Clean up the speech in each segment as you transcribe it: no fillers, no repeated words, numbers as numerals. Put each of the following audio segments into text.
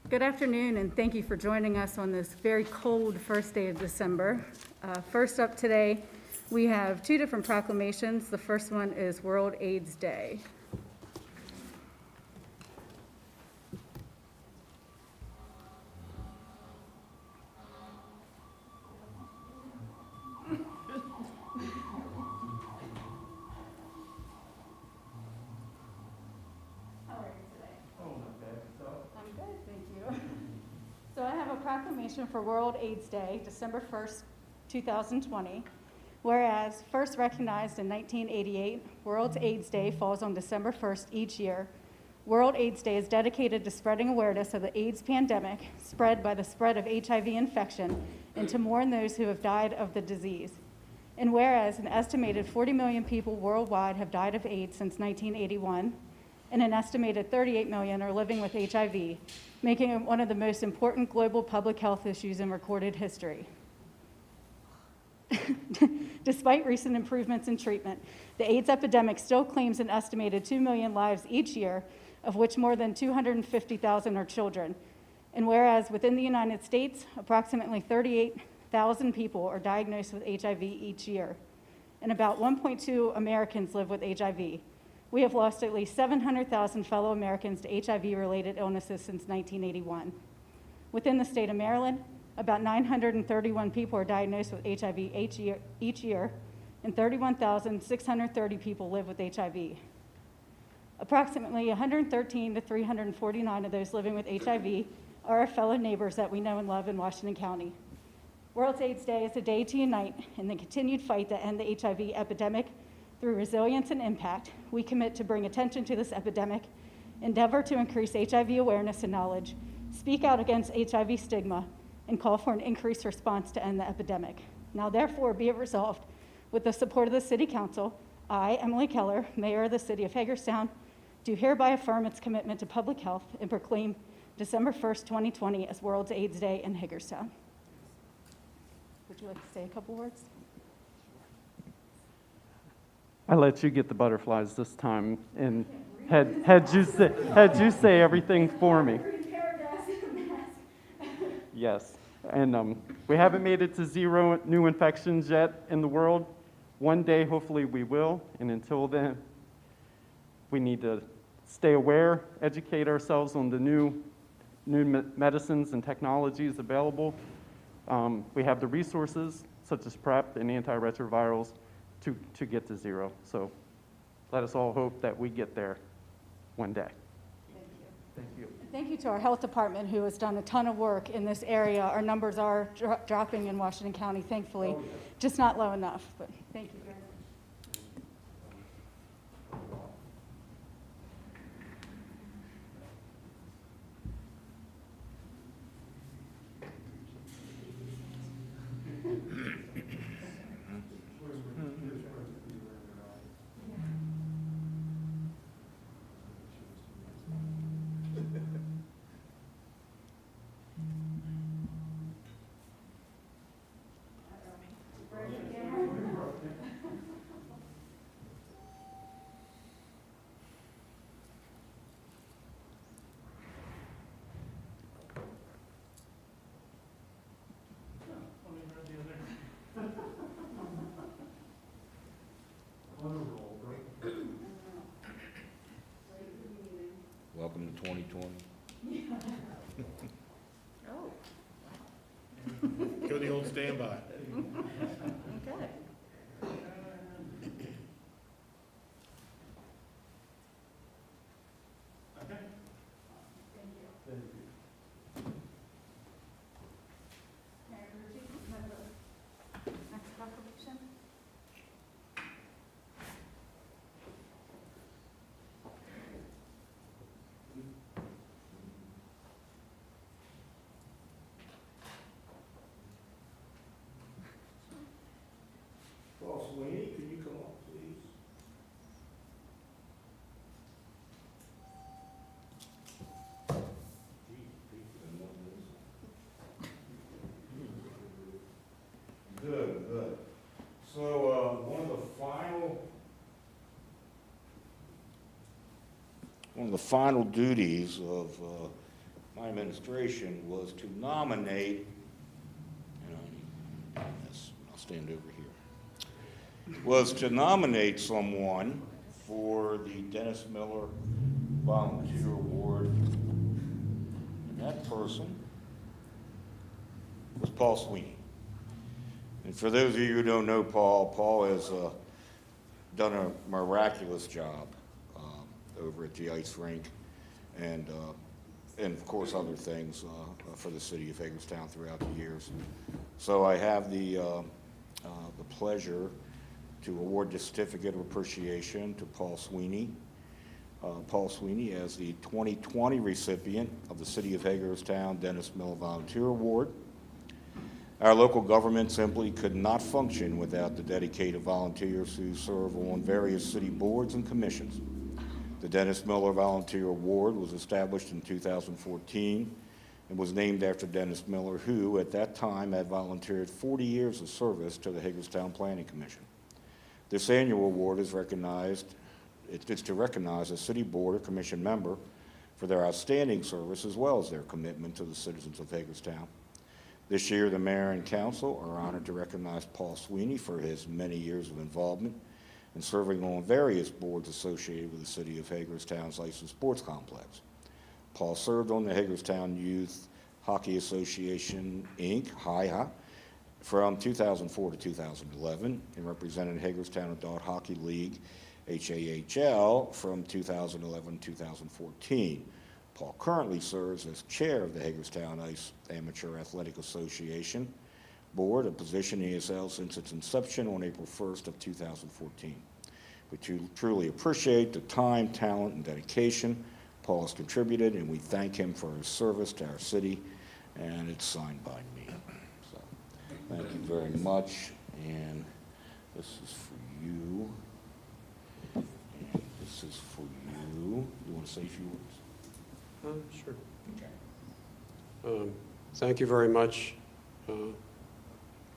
Good afternoon, and thank you for joining us on this very cold first day of December. First up today, we have two different proclamations. The first one is World AIDS Day. So I have a proclamation for World AIDS Day, December 1st, 2020. Whereas first recognized in 1988, World AIDS Day falls on December 1st each year. World AIDS Day is dedicated to spreading awareness of the AIDS pandemic spread by the spread of HIV infection and to mourn those who have died of the disease. And whereas an estimated 40 million people worldwide have died of AIDS since 1981, and an estimated 38 million are living with HIV, making it one of the most important global public health issues in recorded history. Despite recent improvements in treatment, the AIDS epidemic still claims an estimated 2 million lives each year, of which more than 250,000 are children. And whereas within the United States, approximately 38,000 people are diagnosed with HIV each year, and about 1.2 Americans live with HIV. We have lost at least 700,000 fellow Americans to HIV-related illnesses since 1981. Within the state of Maryland, about 931 people are diagnosed with HIV each year, and 31,630 people live with HIV. Approximately 113 to 349 of those living with HIV are our fellow neighbors that we know and love in Washington County. World AIDS Day is a day to unite in the continued fight to end the HIV epidemic. Through resilience and impact, we commit to bring attention to this epidemic, endeavor to increase HIV awareness and knowledge, speak out against HIV stigma, and call for an increased response to end the epidemic. Now therefore be it resolved, with the support of the City Council, I, Emily Keller, Mayor of the City of Hagerstown, do hereby affirm its commitment to public health and proclaim December 1st, 2020 as World AIDS Day in Hagerstown. Would you like to say a couple words? I let you get the butterflies this time, and had you say everything for me. Yes, and we haven't made it to 0 new infections yet in the world. One day, hopefully, we will, and until then, we need to stay aware, educate ourselves on the new medicines and technologies available. We have the resources, such as PrEP and antiretrovirals, to get to 0. So let us all hope that we get there one day. Thank you. Thank you. Thank you to our health department who has done a ton of work in this area. Our numbers are dropping in Washington County, thankfully, just not low enough, but thank you very much. Welcome to 2020. Oh, Go the old standby. okay. Next proclamation. Boss Winnie, can you come up, please? Good, good. So, one of the final duties of my administration was to nominate, and I'll stand over here, was to nominate someone for the Dennis Miller Volunteer Award. And that person was Paul Sweeney. And for those of you who don't know Paul has done a miraculous job over at the ice rink, and of course other things for the city of Hagerstown throughout the years. So I have the pleasure to award the certificate of appreciation to Paul Sweeney. Paul Sweeney as the 2020 recipient of the City of Hagerstown Dennis Miller Volunteer Award. Our local government simply could not function without the dedicated volunteers who serve on various city boards and commissions. The Dennis Miller Volunteer Award was established in 2014 and was named after Dennis Miller, who at that time had volunteered 40 years of service to the Hagerstown Planning Commission. This annual award is it's to recognize a city board or commission member for their outstanding service as well as their commitment to the citizens of Hagerstown. This year, the mayor and council are honored to recognize Paul Sweeney for his many years of involvement in serving on various boards associated with the city of Hagerstown's licensed sports complex. Paul served on the Hagerstown Youth Hockey Association, Inc., HIHA, from 2004 to 2011, and represented Hagerstown Adult Hockey League, HAHL, from 2011 to 2014. Paul currently serves as chair of the Hagerstown Ice Amateur Athletic Association Board, a position he has held since its inception on April 1st of 2014. We truly appreciate the time, talent, and dedication Paul has contributed, and we thank him for his service to our city, and it's signed by me. So, thank you very much, and this is for you, and this is for you. You want to say a few words? Sure. Thank you very much,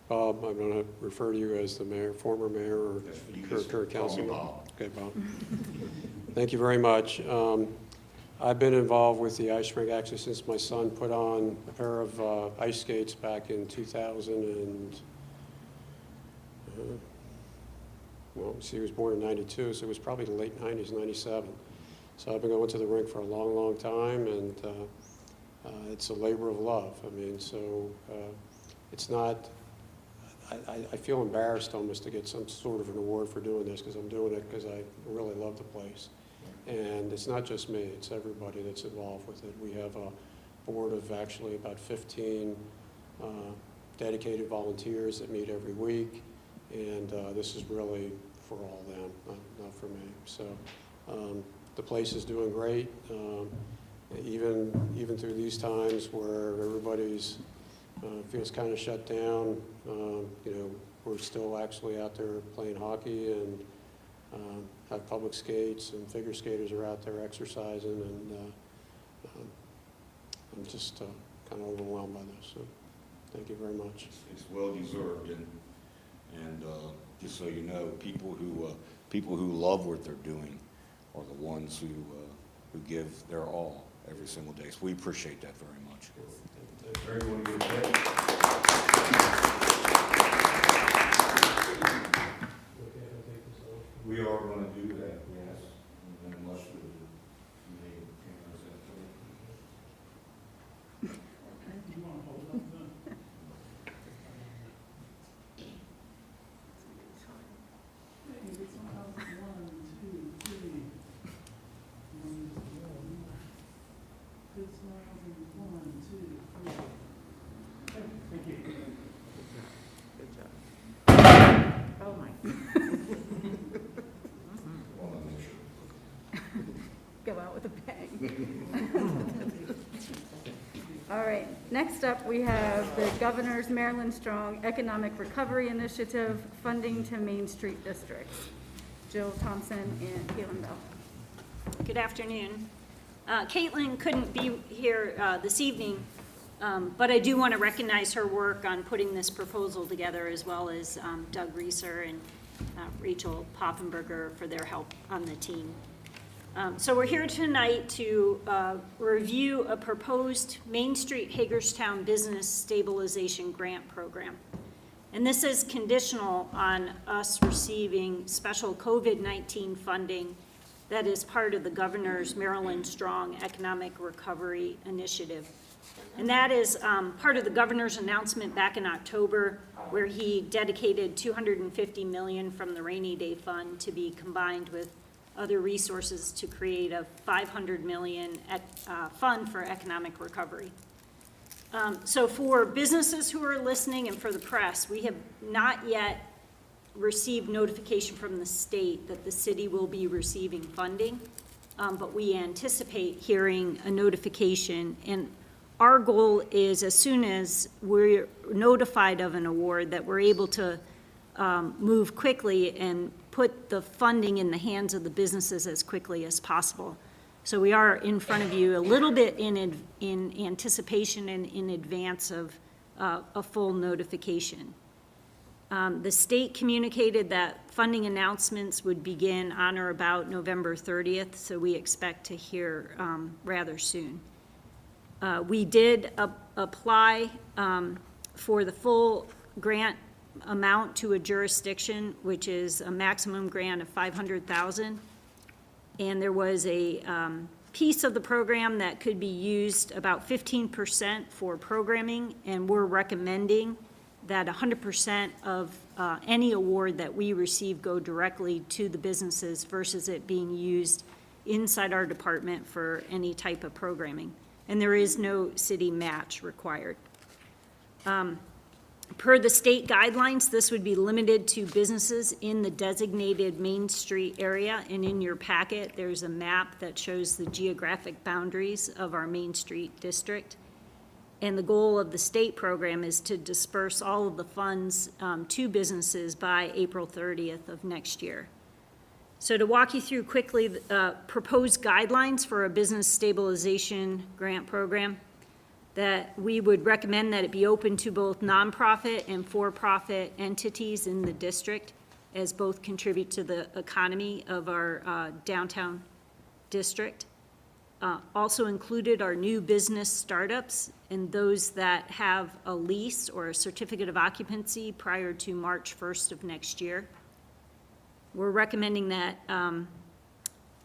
Bob. I'm going to refer to you as the mayor, former mayor, or current councilman. Okay, Bob. Thank you very much. I've been involved with the ice rink actually since my son put on a pair of ice skates back in 2000 and, he was born in 92, so it was probably the late 90s, 97. So I've been going to the rink for a long, long time, and it's a labor of love. I mean, so it's not, I feel embarrassed almost to get some sort of an award for doing this, because I'm doing it because I really love the place. And it's not just me, it's everybody that's involved with it. We have a board of actually about 15 dedicated volunteers that meet every week, and this is really for all them, not for me. So. The place is doing great, even through these times where everybody's feels kind of shut down. We're still actually out there playing hockey and have public skates, and figure skaters are out there exercising, and I'm just kind of overwhelmed by this. So thank you very much. It's well deserved, and just so you know, people who love what they're doing are the ones who give their all every single day. So we appreciate that very much. Everyone give a hand. We are going to do that, yes. And then unless the cameras after. You want to hold up then? Go out with a bang. All right, next up we have the Governor's Maryland Strong Economic Recovery Initiative, funding to Main Street districts. Jill Thompson and Caitlin Bell. Good afternoon. Caitlin couldn't be here this evening, but I do want to recognize her work on putting this proposal together, as well as Doug Reeser and Rachel Poffenberger for their help on the team. So we're here tonight to review a proposed Main Street Hagerstown Business Stabilization Grant Program. And this is conditional on us receiving special COVID-19 funding that is part of the Governor's Maryland Strong Economic Recovery Initiative. And that is part of the Governor's announcement back in October, where he dedicated $250 million from the Rainy Day Fund to be combined with other resources to create a $500 million fund for economic recovery. So for businesses who are listening and for the press, we have not yet received notification from the state that the city will be receiving funding, but we anticipate hearing a notification. And our goal is, as soon as we're notified of an award, that we're able to move quickly and put the funding in the hands of the businesses as quickly as possible. So we are in front of you a little bit in anticipation and in advance of a full notification. The state communicated that funding announcements would begin on or about November 30th, so we expect to hear rather soon. We did apply for the full grant amount to a jurisdiction, which is a maximum grant of $500,000. And there was a piece of the program that could be used, about 15% for programming, and we're recommending that 100% of any award that we receive go directly to the businesses versus it being used inside our department for any type of programming. And there is no city match required. Per the state guidelines, this would be limited to businesses in the designated Main Street area, and in your packet, there's a map that shows the geographic boundaries of our Main Street district. And the goal of the state program is to disperse all of the funds to businesses by April 30th of next year. So to walk you through quickly, proposed guidelines for a business stabilization grant program, that we would recommend that it be open to both nonprofit and for-profit entities in the district, as both contribute to the economy of our downtown district. Also included are new business startups and those that have a lease or a certificate of occupancy prior to March 1st of next year. We're recommending that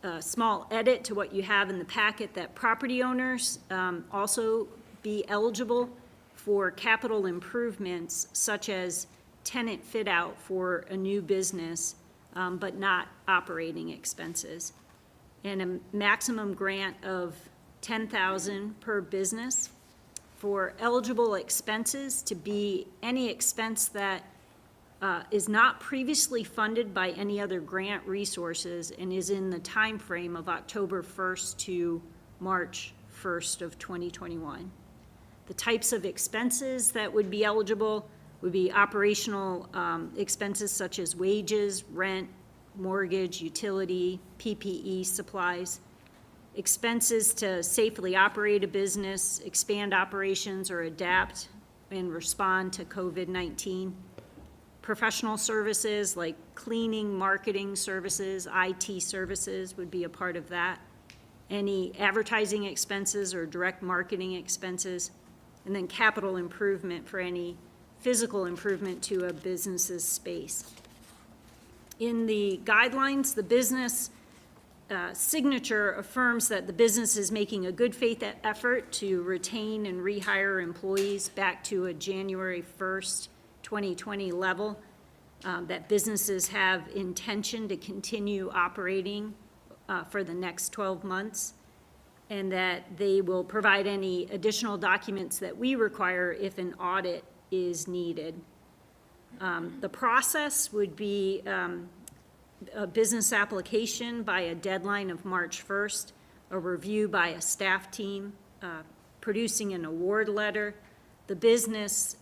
a small edit to what you have in the packet, that property owners also be eligible for capital improvements such as tenant fit out for a new business, but not operating expenses. And a maximum grant of $10,000 per business. For eligible expenses to be any expense that is not previously funded by any other grant resources and is in the time frame of October 1st to March 1st of 2021. The types of expenses that would be eligible would be operational expenses such as wages, rent, mortgage, utility, PPE supplies, expenses to safely operate a business, expand operations, or adapt and respond to COVID-19. Professional services like cleaning, marketing services, IT services would be a part of that. Any advertising expenses or direct marketing expenses, and then capital improvement for any physical improvement to a business's space. In the guidelines, the business signature affirms that the business is making a good faith effort to retain and rehire employees back to a January 1st, 2020 level, that businesses have intention to continue operating for the next 12 months, and that they will provide any additional documents that we require if an audit is needed. The process would be a business application by a deadline of March 1st, a review by a staff team, producing an award letter, the business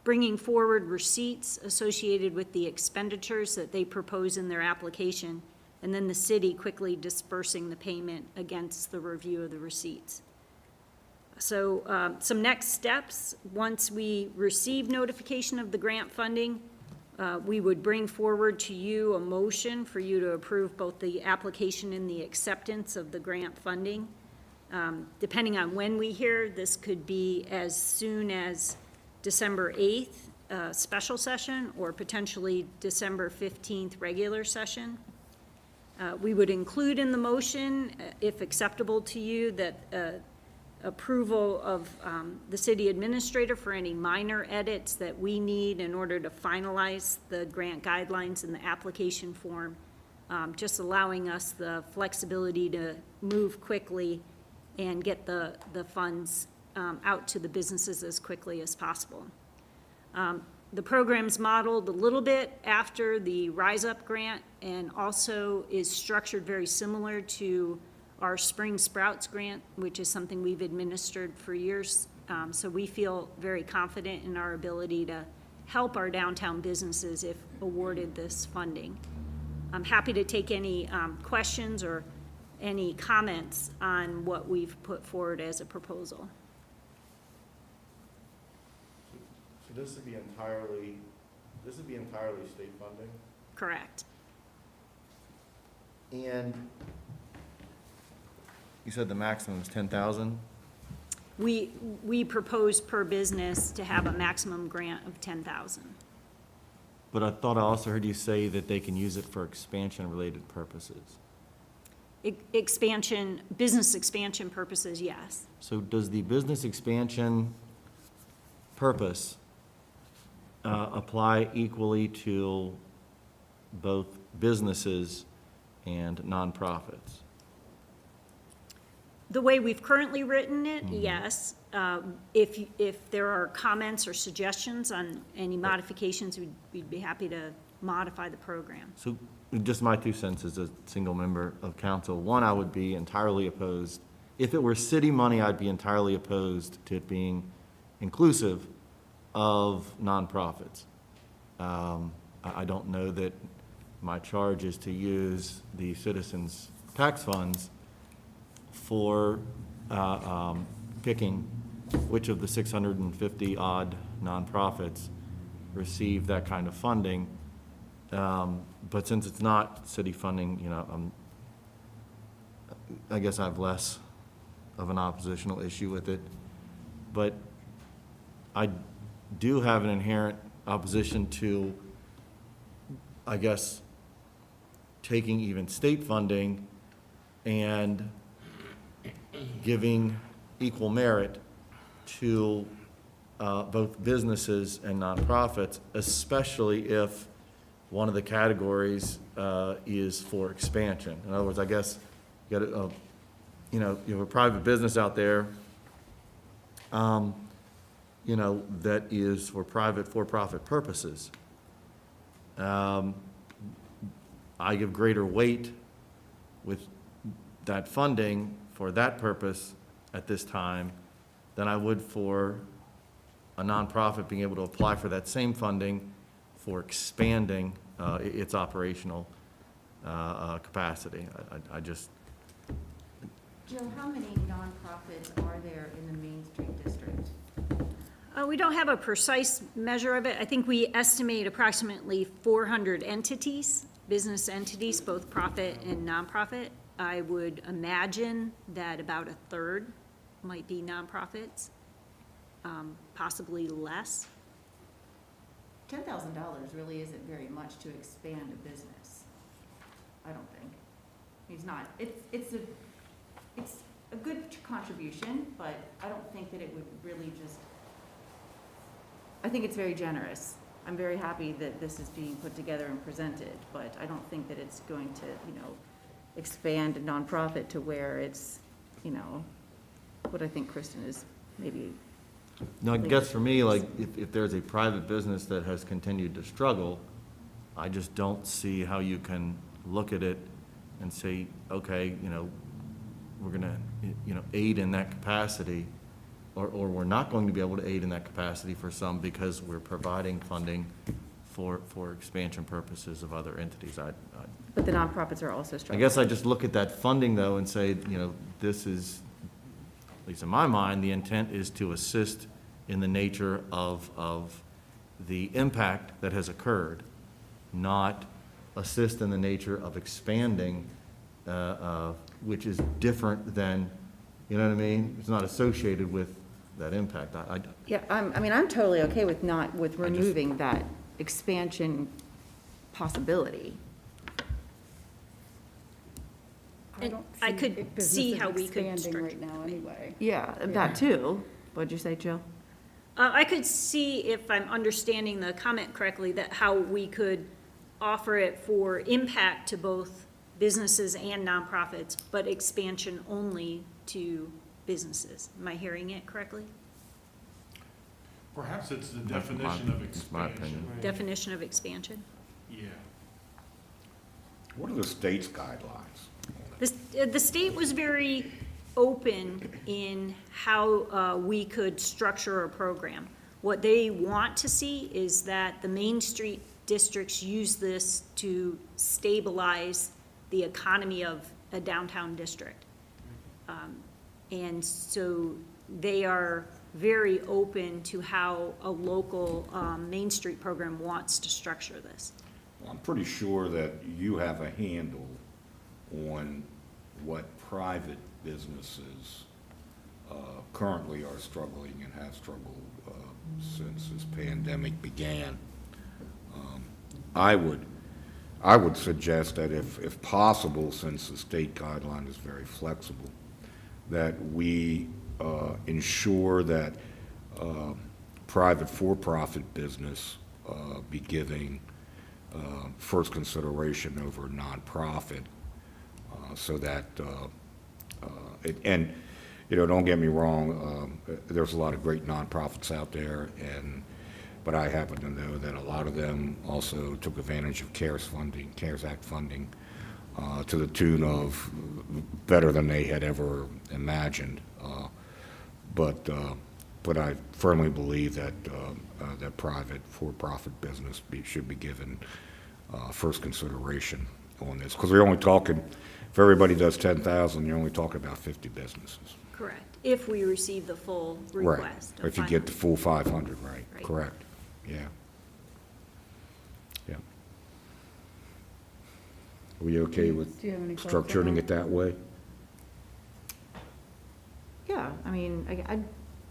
bringing forward receipts associated with the expenditures that they propose in their application, and then the city quickly dispersing the payment against the review of the receipts. So some next steps, once we receive notification of the grant funding, We would bring forward to you a motion for you to approve both the application and the acceptance of the grant funding. Depending on when we hear, this could be as soon as December 8th, special session, or potentially December 15th, regular session. We would include in the motion, if acceptable to you, that approval of the city administrator for any minor edits that we need in order to finalize the grant guidelines in the application form, just allowing us the flexibility to move quickly and get the funds out to the businesses as quickly as possible. The program's modeled a little bit after the Rise Up grant and also is structured very similar to our Spring Sprouts grant, which is something we've administered for years. So we feel very confident in our ability to help our downtown businesses if awarded this funding. I'm happy to take any questions or any comments on what we've put forward as a proposal. So this would be entirely state funding? Correct. And you said the maximum is 10,000? We propose per business to have a maximum grant of 10,000. But I thought I also heard you say that they can use it for expansion-related purposes. Expansion, business expansion purposes, yes. So does the business expansion purpose apply equally to both businesses and nonprofits? The way we've currently written it, yes. If there are comments or suggestions on any modifications, we'd be happy to modify the program. So just my 2 cents as a single member of council. One, I would be entirely opposed. If it were city money, I'd be entirely opposed to it being inclusive of nonprofits. I don't know that my charge is to use the citizens' tax funds for picking which of the 650-odd nonprofits receive that kind of funding. But since it's not city funding, you know, I guess I have less of an oppositional issue with it. But I do have an inherent opposition to, I guess, taking even state funding and giving equal merit to both businesses and nonprofits, especially if one of the categories is for expansion. In other words, I guess you got a, you know, you have a private business out there, you know, that is for for-profit purposes. I give greater weight with that funding for that purpose at this time than I would for a nonprofit being able to apply for that same funding for expanding its operational capacity. I just... Joe, how many nonprofits are there in the Main Street District? We don't have a precise measure of it. I think we estimate approximately 400 entities, business entities, both profit and nonprofit. I would imagine that about a third might be nonprofits, possibly less. $10,000 really isn't very much to expand a business, I don't think. It's not, it's a good contribution, but I don't think that it would really just, I think it's very generous. I'm very happy that this is being put together and presented, but I don't think that it's going to, you know, expand a nonprofit to where it's, you know, what I think Kristen is maybe. No, I guess for me, like, if there's a private business that has continued to struggle, I just don't see how you can look at it and say, okay, you know, we're gonna, you know, aid in that capacity, or we're not going to be able to aid in that capacity for some because we're providing funding for expansion purposes of other entities. But the nonprofits are also I struggling. guess I just look at that funding though and say, you know, this is, at least in my mind, the intent is to assist in the nature of the impact that has occurred, not assist in the nature of expanding, which is different than, you know what I mean? It's not associated with that impact. Yeah, I'm totally okay with removing that expansion possibility. And don't I see could businesses see how we could expanding structure. right now anyway. Yeah, that too. What'd you say, Jill? I could see, if I'm understanding the comment correctly, that how we could offer it for impact to both businesses and nonprofits, but expansion only to businesses. Am I hearing it correctly? Perhaps it's the That's definition of that's my opinion. expansion. Definition of expansion? Yeah. What are the state's guidelines? The state was very open in how we could structure a program. What they want to see is that the Main Street districts use this to stabilize the economy of a downtown district. And so they are very open to how a local Main Street program wants to structure this. Well, I'm pretty sure that you have a handle on what private businesses currently are struggling and have struggled since this pandemic began. I would suggest that if possible, since the state guideline is very flexible, that we ensure that private for-profit business be giving first consideration over nonprofit, so that and don't get me wrong, there's a lot of great nonprofits out there, but I happen to know that a lot of them also took advantage of CARES Act funding, to the tune of better than they had ever imagined. But I firmly believe that that private for-profit business should be given first consideration on this, because we're only talking, if everybody does 10,000, you're only talking about 50 businesses. Correct. If we receive the full request. Right. If you get the full 500, right? Right. Correct. Yeah. Yeah. Are we okay with Do you have any thoughts on structuring that? it that way? Yeah, I'd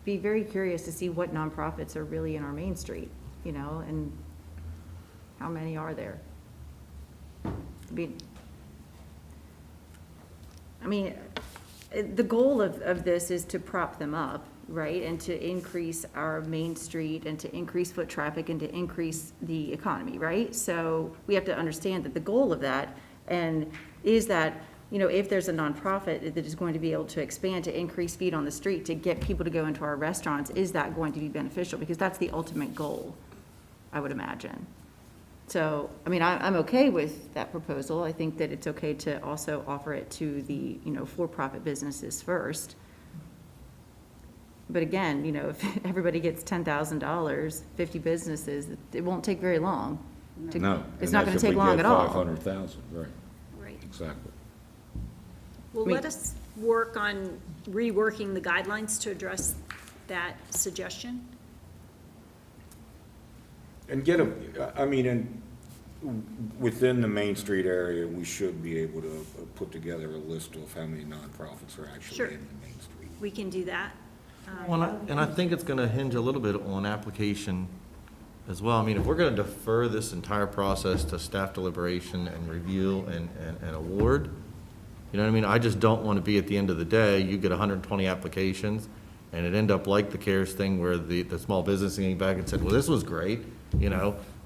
be very curious to see what nonprofits are really in our Main Street, and how many are there? The goal of this is to prop them up, right? And to increase our Main Street and to increase foot traffic and to increase the economy, right? So we have to understand that the goal of that is that, if there's a nonprofit that is going to be able to expand, to increase feet on the street, to get people to go into our restaurants, is that going to be beneficial? Because that's the ultimate goal, I would imagine. So, I'm okay with that proposal. I think that it's okay to also offer it to the, for-profit businesses first. But again, if everybody gets $10,000, 50 businesses, it won't take very long. No. It's not going to take long at all. 500,000, right, Right. exactly. Well, let us work on reworking the guidelines to address that suggestion. And within the Main Street area, we should be able to put together a list of how many nonprofits are actually Sure. in the Main Street. We can do that. Well, and I think it's going to hinge a little bit on application as well. If we're going to defer this entire process to staff deliberation and review and award, you know what I mean? I just don't want to be at the end of the day, you get 120 applications, and it end up like the CARES thing where the small business came back and said, well, this was great,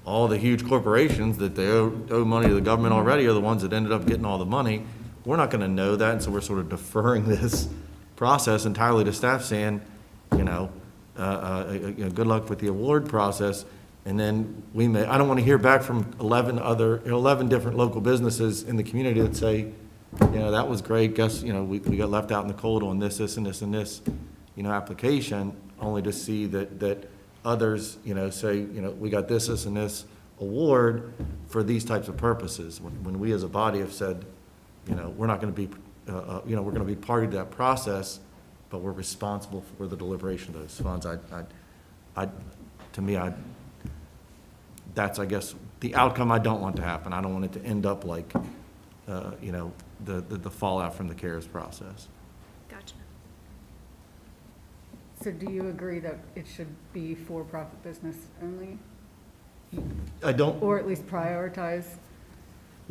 all the huge corporations that they owe money to the government already are the ones that ended up getting all the money. We're not going to know that, and so we're sort of deferring this process entirely to staff, saying, good luck with the award process. And then I don't want to hear back from 11 different local businesses in the community that say, that was great, guess, we got left out in the cold on this, and this, and this, application, only to see that others, say, we got this, and this award for these types of purposes. When we as a body have said, we're not going to be, we're going to be party to that process, but we're responsible for the deliberation of those funds. that's, I guess, the outcome I don't want to happen. I don't want it to end up like, you know, the fallout from the CARES process. Gotcha. So do you agree that it should be for-profit business only, I don't, or at least prioritize?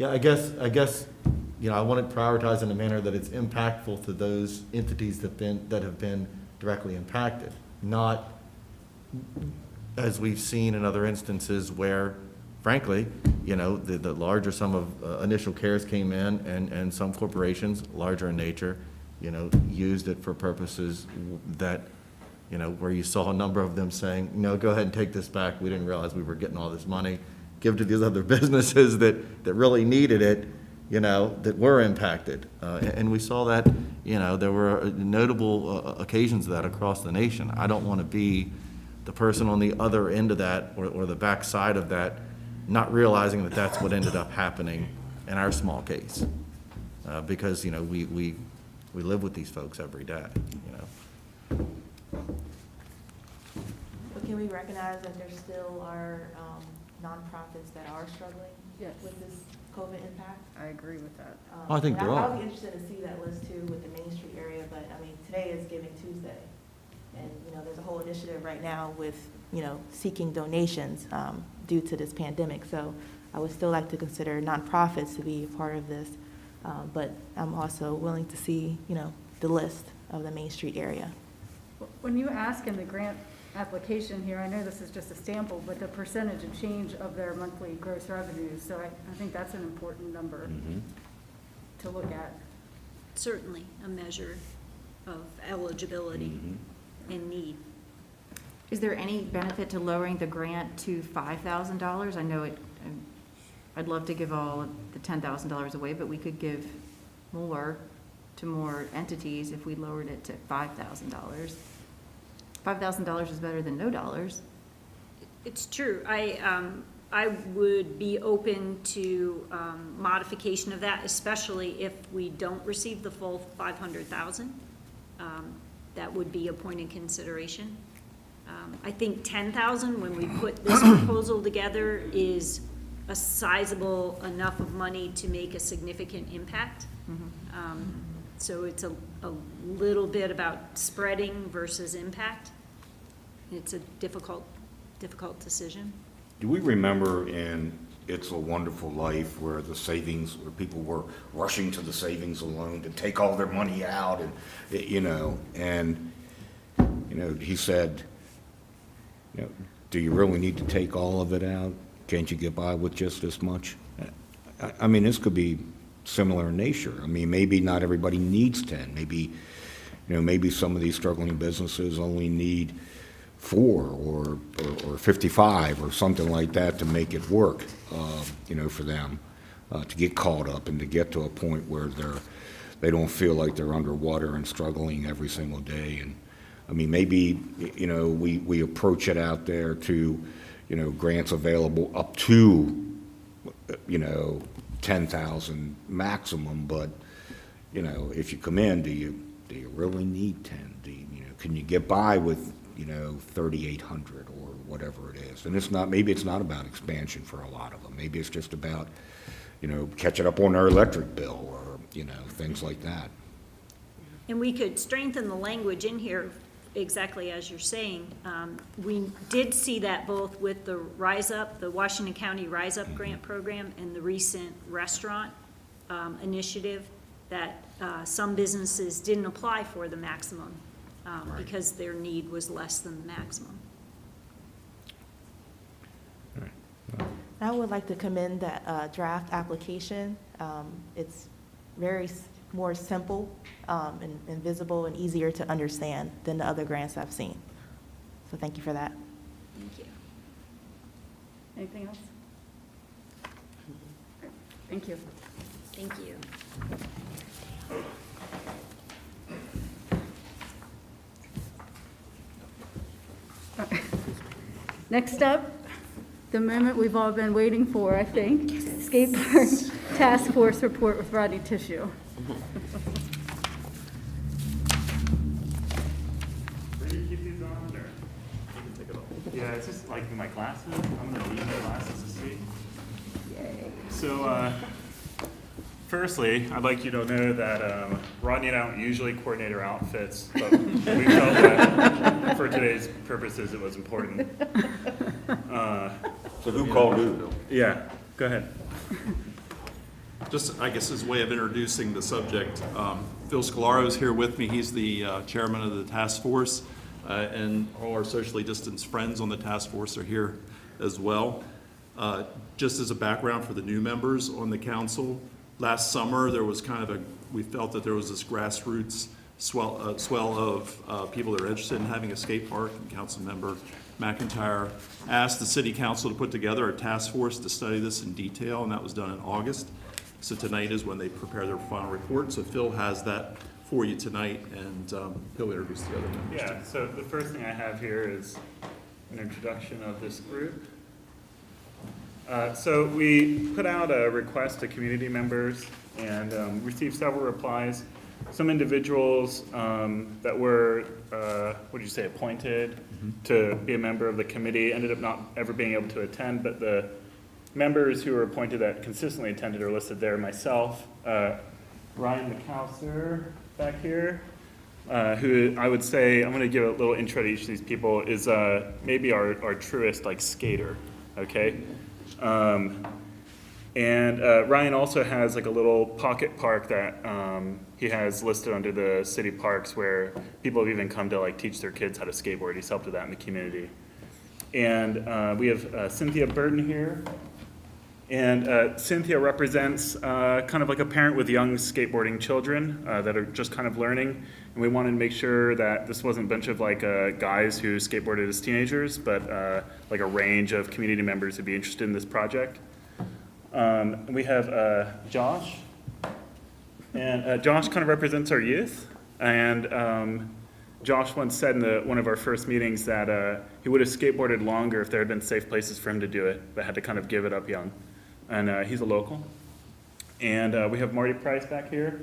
yeah, I guess, you know, I want it prioritized in a manner that it's impactful to those entities that have been directly impacted, not as we've seen in other instances where, frankly, you know, the larger sum of initial CARES came in, and some corporations, larger in nature, you know, used it for purposes that, you know, where you saw a number of them saying, no, go ahead and take this back, we didn't realize we were getting all this money, give to these other businesses that really needed it, you know, that were impacted. And we saw that, you know, there were notable occasions of that across the nation. I don't want to be the person on the other end of that, or the backside of that, not realizing that that's what ended up happening in our small case. Because, you know, we live with these folks every day, you know. But can we recognize that there still are nonprofits that are struggling Yes. with this COVID impact? I agree with that. Well, I think and there are. I'll be interested to see that list too with the Main Street area, but I mean, today is Giving Tuesday. And, you know, there's a whole initiative right now with, you know, seeking donations due to this pandemic. So I would still like to consider nonprofits to be a part of this. But I'm also willing to see, you know, the list of the Main Street area. When you ask in the grant application here, I know this is just a sample, but the percentage of change of their monthly gross revenues, so I think that's an important number to look at. Certainly a measure of eligibility and need. Is there any benefit to lowering the grant to $5,000? I know I'd love to give all of the $10,000 away, but we could give more to more entities if we lowered it to $5,000. $5,000 is better than no dollars. It's true. I would be open to modification of that, especially if we don't receive the full 500,000. That would be a point in consideration. I think 10,000, when we put this proposal together, is a sizable enough of money to make a significant impact. So it's a little bit about spreading versus impact. It's a difficult decision. Do we remember in It's a Wonderful Life where the savings, where people were rushing to the savings alone to take all their money out, and, you know, he said, you know, do you really need to take all of it out? Can't you get by with just this much? I mean, this could be similar in nature. I mean, maybe not everybody needs 10. Maybe, you know, maybe some of these struggling businesses only need 4 or 55 or something like that to make it work, you know, for them to get caught up and to get to a point where they don't feel like they're underwater and struggling every single day. And I mean, maybe, you know, we approach it out there to, you know, grants available up to, you know, 10,000 maximum. But, you know, if you come in, do you really need 10? Can you get by with, you know, 3,800 or whatever it is? And maybe it's not about expansion for a lot of them. Maybe it's just about, you know, catching up on their electric bill or, you know, things like that. And we could strengthen the language in here exactly as you're saying. We did see that both with the Rise Up, the Washington County Rise Up grant program, and the recent restaurant initiative, that some businesses didn't apply for the maximum because their need was less than the maximum. I would like to commend that draft application. It's very more simple and visible and easier to understand than the other grants I've seen. So thank you for that. Thank you. Anything else? Thank you. Thank you. Next up, the moment we've all been waiting for, I think, skate park task force report with Rodney Tissue. Where do you keep these on, or? Yeah, it's just like my glasses. I'm gonna need my glasses to see. So, firstly, I'd like you to know that Rodney and I don't usually coordinate our outfits, but we felt that for today's purposes it was important. So who called who? Yeah, go ahead. Just, I guess, as a way of introducing the subject, Phil Scalaro is here with me. He's the chairman of the task force, and all our socially distanced friends on the task force are here as well. Just as a background for the new members on the council, last summer there was kind of we felt that there was this grassroots swell of people that are interested in having a skate park, and Councilmember McIntyre asked the city council to put together a task force to study this in detail, and that was done in August. So tonight is when they prepare their final report. So Phil has that for you tonight, and he'll introduce the other members. Yeah, so the first thing I have here is an introduction of this group. So we put out a request to community members and received several replies. Some individuals that were, what did you say, appointed to be a member of the committee ended up not ever being able to attend, but the members who were appointed that consistently attended are listed there. Myself, Ryan McAllister back here, who I would say, I'm going to give a little intro to each of these people, is maybe our truest like skater, okay? And Ryan also has like a little pocket park that he has listed under the city parks where people have even come to like teach their kids how to skateboard. He's helped with that in the community. And we have Cynthia Burton here. And Cynthia represents kind of like a parent with young skateboarding children that are just kind of learning. And we wanted to make sure that this wasn't a bunch of like guys who skateboarded as teenagers, but like a range of community members who'd be interested in this project. We have Josh. And Josh kind of represents our youth. And Josh once said in one of our first meetings that he would have skateboarded longer if there had been safe places for him to do it, but had to kind of give it up young. And he's a local. And we have Marty Price back here.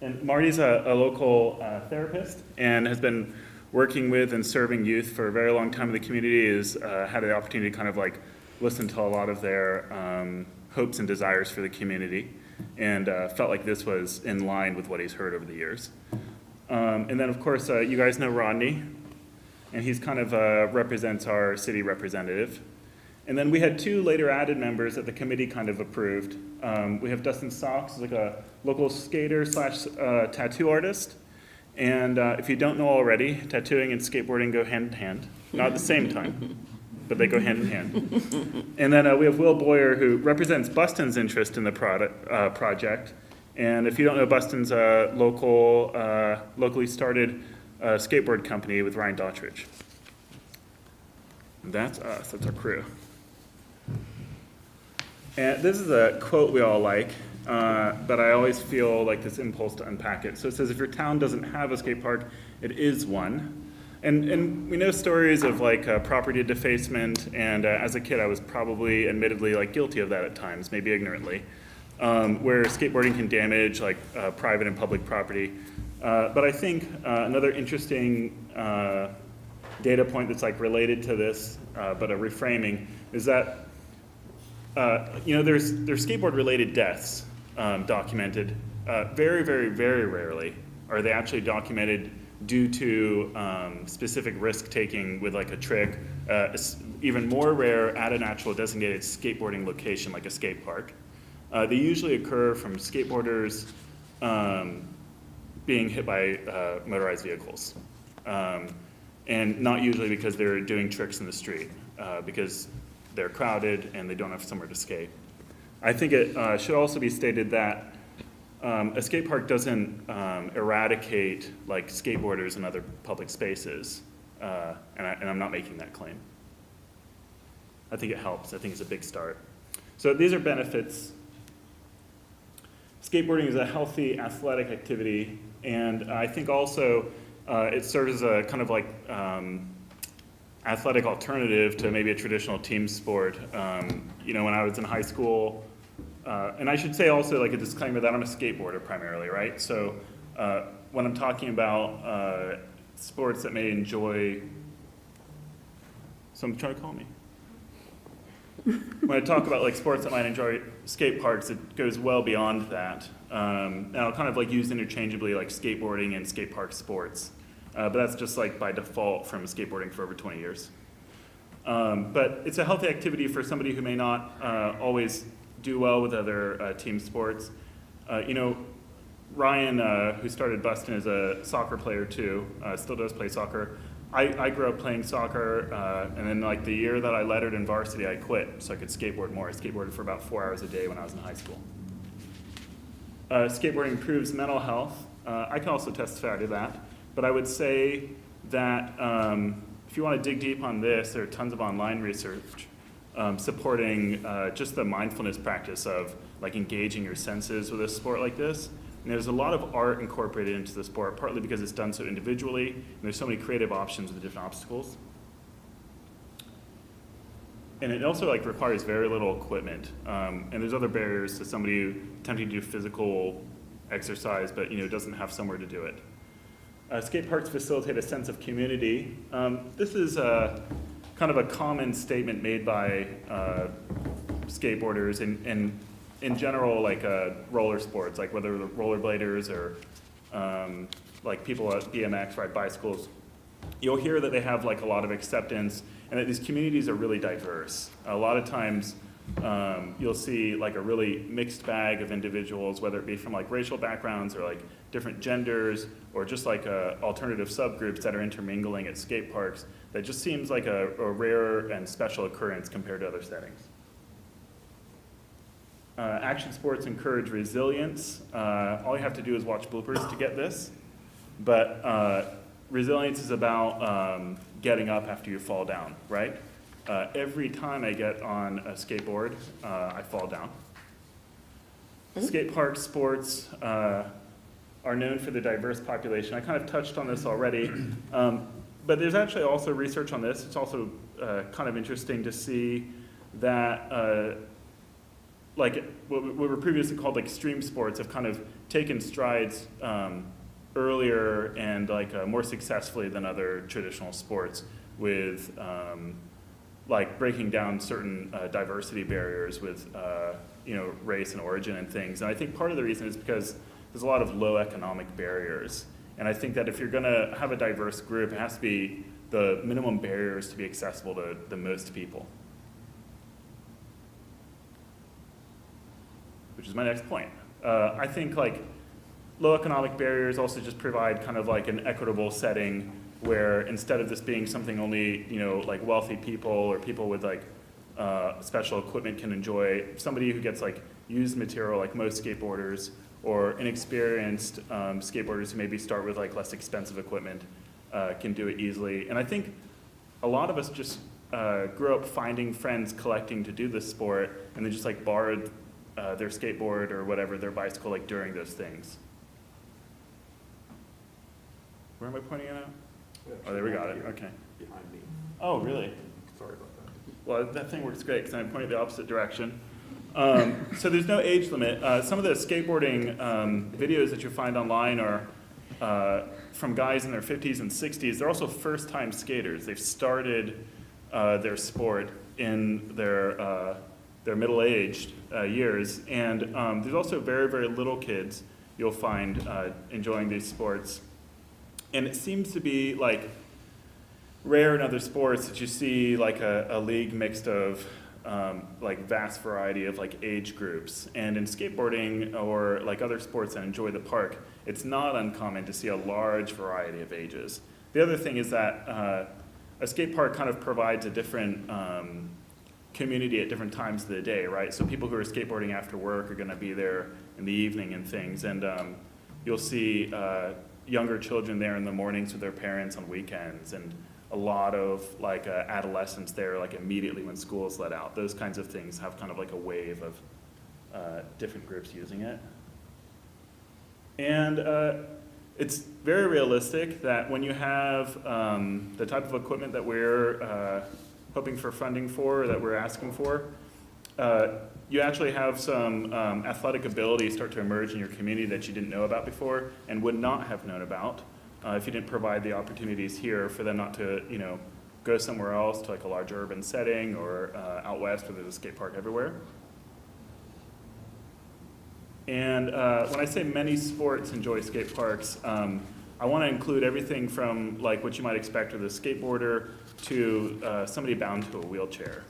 And Marty's a local therapist and has been working with and serving youth for a very long time in the community. Has had the opportunity to kind of like listen to a lot of their hopes and desires for the community, and felt like this was in line with what he's heard over the years. And then, of course, you guys know Rodney, and he's kind of represents our city representative. And then we had two later added members that the committee kind of approved. We have Dustin Socks, who's like a local skater slash tattoo artist. And if you don't know already, tattooing and skateboarding go hand in hand. Not at the same time, but they go hand in hand. And then we have Will Boyer, who represents Buston's interest in the project. And if you don't know, Buston's a locally started skateboard company with Ryan Daughtridge. And that's us, that's our crew. And this is a quote we all like, but I always feel like this impulse to unpack it. So it says, if your town doesn't have a skate park, it is one. And we know stories of like property defacement, and as a kid I was probably admittedly like guilty of that at times, maybe ignorantly, where skateboarding can damage like private and public property. But I think another interesting data point that's like related to this, but a reframing, is that there's skateboard-related deaths documented. Very, very, very rarely are they actually documented due to specific risk-taking with like a trick. Even more rare at an actual designated skateboarding location like a skate park. They usually occur from skateboarders being hit by motorized vehicles. And not usually because they're doing tricks in the street, because they're crowded and they don't have somewhere to skate. I think it should also be stated that a skate park doesn't eradicate like skateboarders in other public spaces, and I'm not making that claim. I think it helps. I think it's a big start. So these are benefits. Skateboarding is a healthy athletic activity, and I think also it serves as a kind of like athletic alternative to maybe a traditional team sport. When I was in high school, and I should say also like a disclaimer that I'm a skateboarder primarily, right? So when I'm talking about sports that may enjoy Someone's trying to call me. When I talk about like sports that might enjoy skate parks, it goes well beyond that. And I'll kind of like use interchangeably like skateboarding and skate park sports. But that's just like by default from skateboarding for over 20 years. But it's a healthy activity for somebody who may not always do well with other team sports. You know, Ryan, who started Buston, is a soccer player too, still does play soccer. I grew up playing soccer, and then like the year that I lettered in varsity, I quit so I could skateboard more. I skateboarded for about 4 hours a day when I was in high school. Skateboarding improves mental health. I can also testify to that, but I would say that if you want to dig deep on this, there are tons of online research supporting just the mindfulness practice of like engaging your senses with a sport like this. And there's a lot of art incorporated into the sport, partly because it's done so individually, and there's so many creative options with the different obstacles. And it also like requires very little equipment. And there's other barriers to somebody who attempting to do physical exercise, but doesn't have somewhere to do it. Skate parks facilitate a sense of community. This is kind of a common statement made by skateboarders and in general, like roller sports, like whether they're rollerbladers or like people at BMX ride bicycles, you'll hear that they have like a lot of acceptance and that these communities are really diverse. A lot of times you'll see like a really mixed bag of individuals, whether it be from like racial backgrounds or like different genders or just like alternative subgroups that are intermingling at skate parks. That just seems like a rare and special occurrence compared to other settings. Action sports encourage resilience. All you have to do is watch bloopers to get this. But resilience is about getting up after you fall down, right? Every time I get on a skateboard, I fall down. Skate park sports are known for the diverse population. I kind of touched on this already. But there's actually also research on this. It's also kind of interesting to see that like what were previously called like extreme sports have kind of taken strides earlier and like more successfully than other traditional sports with like breaking down certain diversity barriers with race and origin and things. And I think part of the reason is because there's a lot of low economic barriers. And I think that if you're gonna have a diverse group, it has to be the minimum barriers to be accessible to the most people. Which is my next point. I think like low economic barriers also just provide kind of like an equitable setting where instead of this being something only like wealthy people or people with like special equipment can enjoy, somebody who gets like used material like most skateboarders or inexperienced skateboarders who maybe start with like less expensive equipment can do it easily. And I think a lot of us just grew up finding friends collecting to do this sport and then just like borrowed their skateboard or whatever, their bicycle, like during those things. Where am I pointing it out? Oh, there we got it, okay. Behind me. Oh, really? Sorry about that. Well, that thing works great because I'm pointing the opposite direction. So there's no age limit. Some of the skateboarding videos that you find online are from guys in their 50s and 60s. They're also first-time skaters. They've started their sport in their middle-aged years. And there's also very, very little kids you'll find enjoying these sports. And it seems to be like rare in other sports that you see like a league mixed of like vast variety of like age groups. And in skateboarding or like other sports that enjoy the park, it's not uncommon to see a large variety of ages. The other thing is that a skate park kind of provides a different community at different times of the day, right? So people who are skateboarding after work are gonna be there in the evening and things. And you'll see younger children there in the mornings with their parents on weekends, and a lot of like adolescents there like immediately when school is let out. Those kinds of things have kind of like a wave of different groups using it. And it's very realistic that when you have the type of equipment that we're hoping for funding for, or that we're asking for, you actually have some athletic abilities start to emerge in your community that you didn't know about before and would not have known about if you didn't provide the opportunities here for them not to, go somewhere else to like a larger urban setting or out west where there's a skate park everywhere. And when I say many sports enjoy skate parks, I want to include everything from like what you might expect with a skateboarder to somebody bound to a wheelchair.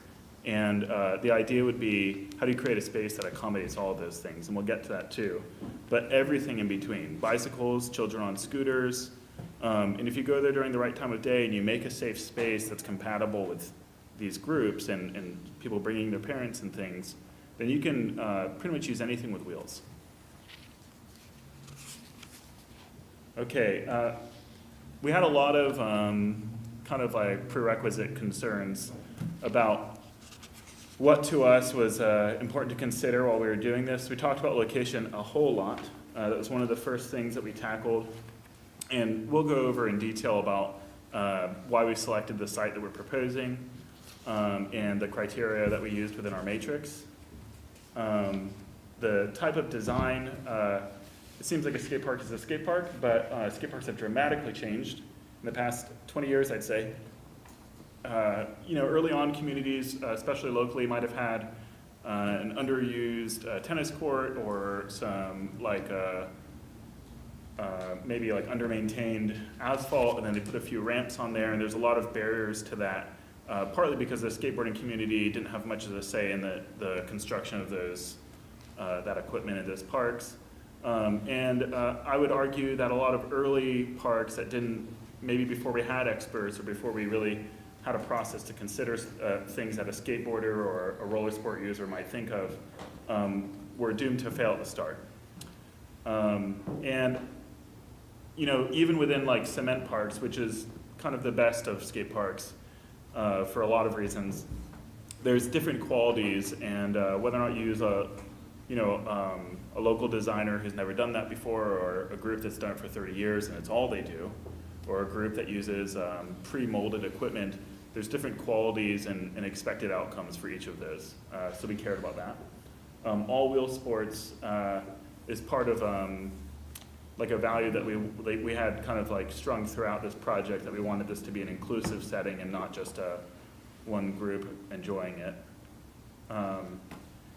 And the idea would be, how do you create a space that accommodates all of those things? And we'll get to that too. But everything in between, bicycles, children on scooters, and if you go there during the right time of day and you make a safe space that's compatible with these groups and people bringing their parents and things, then you can pretty much use anything with wheels. Okay, we had a lot of kind of like prerequisite concerns about what to us was important to consider while we were doing this. We talked about location a whole lot. That was one of the first things that we tackled. And we'll go over in detail about why we selected the site that we're proposing and the criteria that we used within our matrix. The type of design, it seems like a skate park is a skate park, but skate parks have dramatically changed in the past 20 years, I'd say. Early on, communities, especially locally, might have had an underused tennis court or some maybe like under-maintained asphalt, and then they put a few ramps on there, and there's a lot of barriers to that, partly because the skateboarding community didn't have much of a say in the construction of those that equipment in those parks. And I would argue that a lot of early parks that didn't, maybe before we had experts or before we really had a process to consider things that a skateboarder or a roller sport user might think of, were doomed to fail at the start. And even within like cement parks, which is kind of the best of skate parks for a lot of reasons, there's different qualities, and whether or not you use a local designer who's never done that before, or a group that's done it for 30 years and it's all they do, or a group that uses pre-molded equipment, there's different qualities and expected outcomes for each of those. So we cared about that. All-wheel sports is part of like a value that we had kind of like strung throughout this project, that we wanted this to be an inclusive setting and not just one group enjoying it.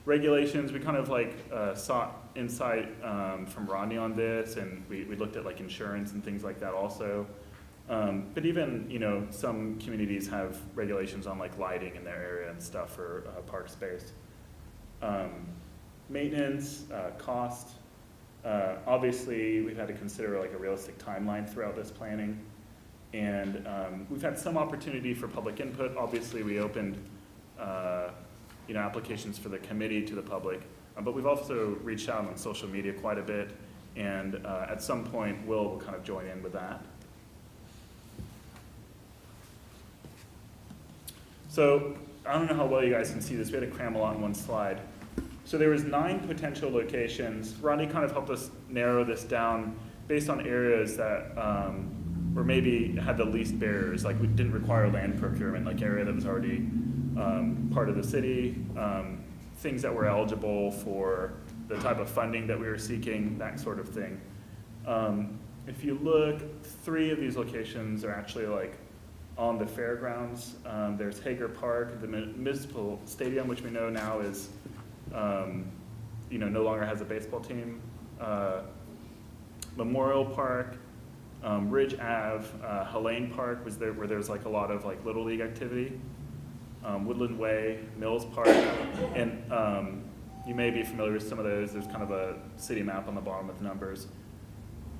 Regulations, we kind of like sought insight from Rodney on this, and we looked at like insurance and things like that also. But even, some communities have regulations on like lighting in their area and stuff for park space. Maintenance, cost. Obviously, we've had to consider like a realistic timeline throughout this planning. And we've had some opportunity for public input. Obviously, we opened applications for the committee to the public, but we've also reached out on social media quite a bit, and at some point we'll kind of join in with that. So I don't know how well you guys can see this. We had to cram a lot in one slide. So there was 9 potential locations. Rodney kind of helped us narrow this down based on areas that were maybe had the least barriers, like we didn't require land procurement, like area that was already part of the city, things that were eligible for the type of funding that we were seeking, that sort of thing. If you look, 3 of these locations are actually like on the fairgrounds. There's Hager Park, the municipal stadium, which we know now is, no longer has a baseball team. Memorial Park, Ridge Ave, Helene Park was there, where there's like a lot of like Little League activity. Woodland Way, Mills Park, and you may be familiar with some of those. There's kind of a city map on the bottom with numbers.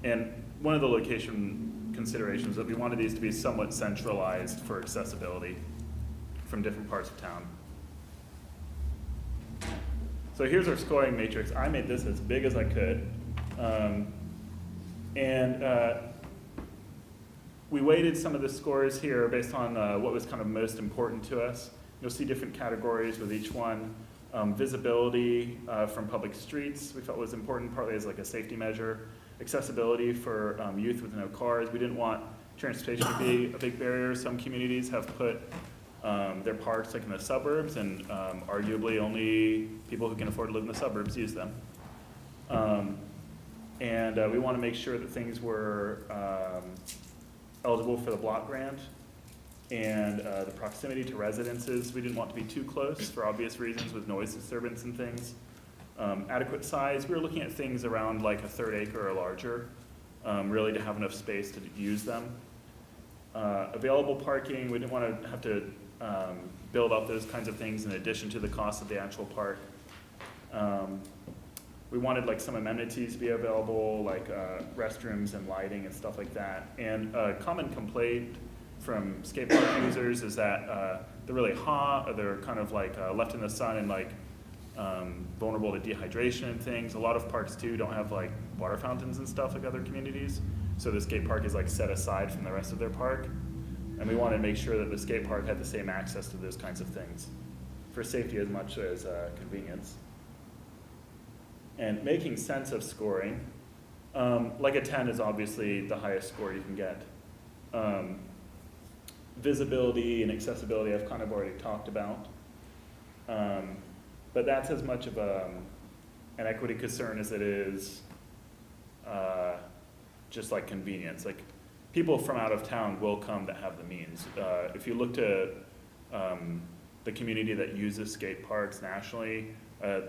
And one of the location considerations that we wanted these to be somewhat centralized for accessibility from different parts of town. So here's our scoring matrix. I made this as big as I could. We weighted some of the scores here based on what was kind of most important to us. You'll see different categories with each one. Visibility from public streets we felt was important, partly as like a safety measure. Accessibility for youth with no cars. We didn't want transportation to be a big barrier. Some communities have put their parks like in the suburbs, and arguably only people who can afford to live in the suburbs use them. We want to make sure that things were eligible for the block grant. And the proximity to residences, we didn't want to be too close for obvious reasons with noise disturbance and things. Adequate size, we were looking at things around like a 1/3 acre or larger, really to have enough space to use them. Available parking, we didn't want to have to build up those kinds of things in addition to the cost of the actual park. We wanted like some amenities to be available, like restrooms and lighting and stuff like that. And a common complaint from skate park users is that they're really hot, or they're kind of like left in the sun and like vulnerable to dehydration and things. A lot of parks too don't have like water fountains and stuff like other communities. So the skate park is like set aside from the rest of their park. And we wanted to make sure that the skate park had the same access to those kinds of things for safety as much as convenience. And making sense of scoring, like a 10 is obviously the highest score you can get. Visibility and accessibility I've kind of already talked about. But that's as much of an equity concern as it is just like convenience. Like people from out of town will come that have the means. If you look to the community that uses skate parks nationally,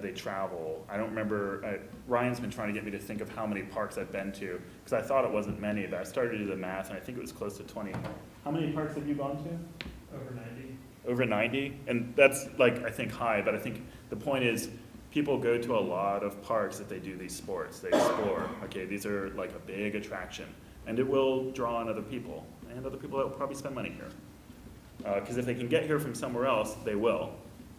they travel. I don't remember, Ryan's been trying to get me to think of how many parks I've been to, because I thought it wasn't many, but I started to do the math and I think it was close to 20. How many parks have you gone to? Over 90. Over 90? And that's like, I think high, but I think the point is people go to a lot of parks if they do these sports. They explore. Okay, these are like a big attraction. And it will draw in other people, and other people that will probably spend money here. Because if they can get here from somewhere else, they will.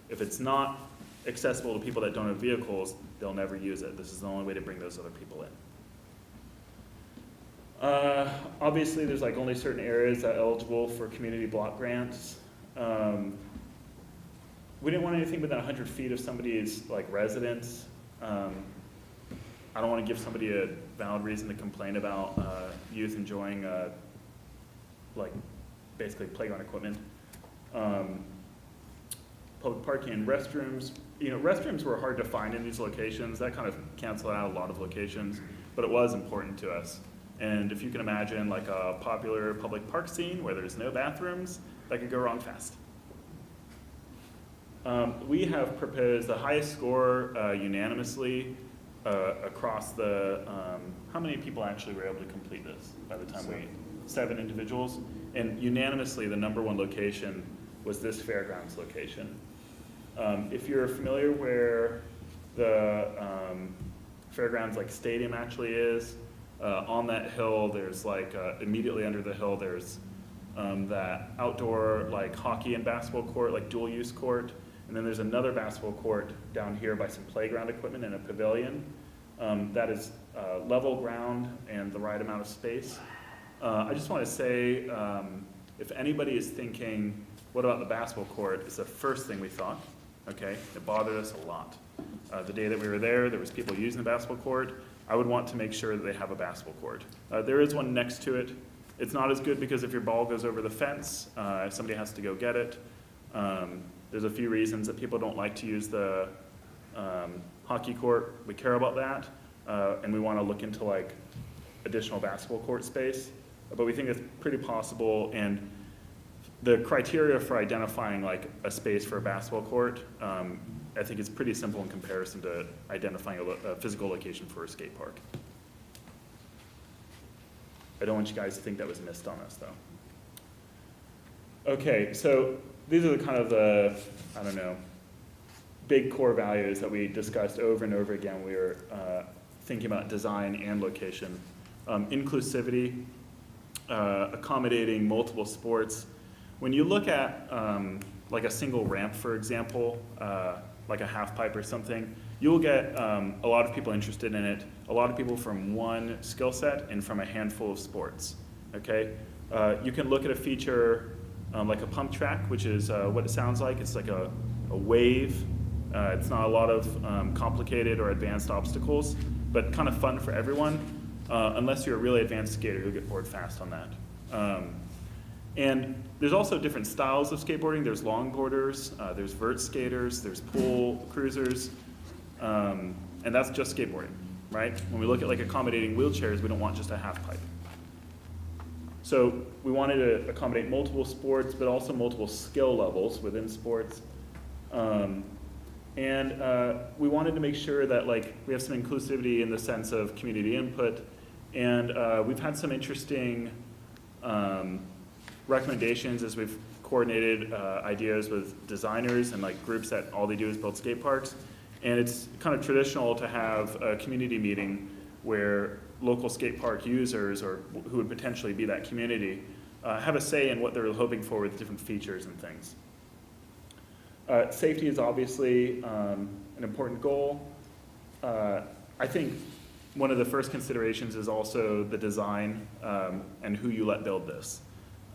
If it's not accessible to people that don't have vehicles, they'll never use it. This is the only way to bring those other people in. Obviously, there's like only certain areas that are eligible for community block grants. We didn't want anything within 100 feet of somebody's like residence. I don't want to give somebody a valid reason to complain about youth enjoying like basically playground equipment. Public parking and restrooms. You know, restrooms were hard to find in these locations. That kind of canceled out a lot of locations, but it was important to us. And if you can imagine like a popular public park scene where there's no bathrooms, that could go wrong fast. We have proposed the highest score unanimously across the, how many people actually were able to complete this by the time 7 individuals? And unanimously, the #1 location was this fairgrounds location. If you're familiar where the fairgrounds like stadium actually is, on that hill, there's like immediately under the hill, there's that outdoor like hockey and basketball court, like dual use court. And then there's another basketball court down here by some playground equipment and a pavilion. That is level ground and the right amount of space. I just want to say, if anybody is thinking, what about the basketball court? It's the first thing we thought, okay? It bothered us a lot. The day that we were there was people using the basketball court. I would want to make sure that they have a basketball court. There is one next to it. It's not as good because if your ball goes over the fence, somebody has to go get it. There's a few reasons that people don't like to use the hockey court. We care about that, and we want to look into like additional basketball court space. But we think it's pretty possible, and the criteria for identifying like a space for a basketball court, I think it's pretty simple in comparison to identifying a physical location for a skate park. I don't want you guys to think that was missed on us, though. Okay, so these are the kind of the, I don't know, big core values that we discussed over and over again. We were thinking about design and location. Inclusivity, accommodating multiple sports. When you look at like a single ramp, for example, like a half pipe or something, you'll get a lot of people interested in it, a lot of people from one skill set and from a handful of sports, okay? You can look at a feature like a pump track, which is what it sounds like. It's like a wave. It's not a lot of complicated or advanced obstacles, but kind of fun for everyone. Unless you're a really advanced skater, you'll get bored fast on that. And there's also different styles of skateboarding. There's longboarders, there's vert skaters, there's pool cruisers, and that's just skateboarding, right? When we look at like accommodating wheelchairs, we don't want just a half pipe. So we wanted to accommodate multiple sports, but also multiple skill levels within sports. And we wanted to make sure that like we have some inclusivity in the sense of community input. And we've had some interesting recommendations as we've coordinated ideas with designers and like groups that all they do is build skate parks. And it's kind of traditional to have a community meeting where local skate park users, or who would potentially be that community, have a say in what they're hoping for with different features and things. Safety is obviously an important goal. I think one of the first considerations is also the design and who you let build this.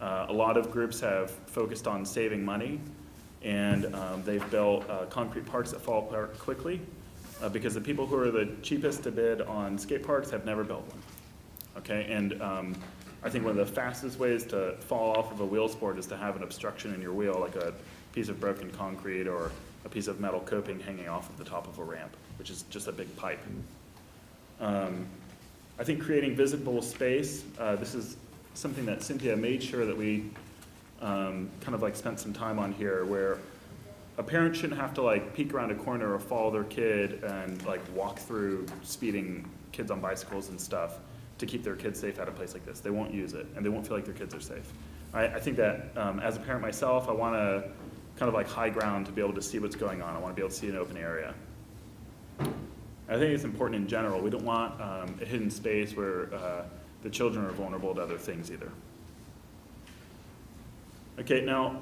A lot of groups have focused on saving money, and they've built concrete parks that fall apart quickly because the people who are the cheapest to bid on skate parks have never built one. Okay, and I think one of the fastest ways to fall off of a wheel sport is to have an obstruction in your wheel, like a piece of broken concrete or a piece of metal coping hanging off of the top of a ramp, which is just a big pipe. I think creating visible space, this is something that Cynthia made sure that we kind of like spent some time on here, where a parent shouldn't have to like peek around a corner or follow their kid and like walk through speeding kids on bicycles and stuff to keep their kids safe at a place like this. They won't use it, and they won't feel like their kids are safe. I think that as a parent myself, I want to kind of like high ground to be able to see what's going on. I want to be able to see an open area. I think it's important in general. We don't want a hidden space where the children are vulnerable to other things either. Okay, now,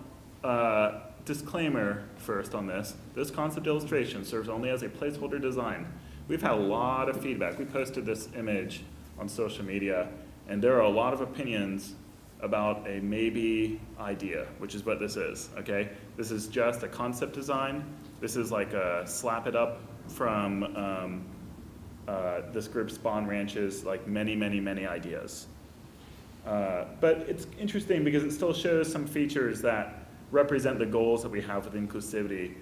disclaimer first on this. This concept illustration serves only as a placeholder design. We've had a lot of feedback. We posted this image on social media, and there are a lot of opinions about a maybe idea, which is what this is, okay? This is just a concept design. This is like a slap it up from this group Spawn Ranch's like many, many, many ideas. But it's interesting because it still shows some features that represent the goals that we have with inclusivity.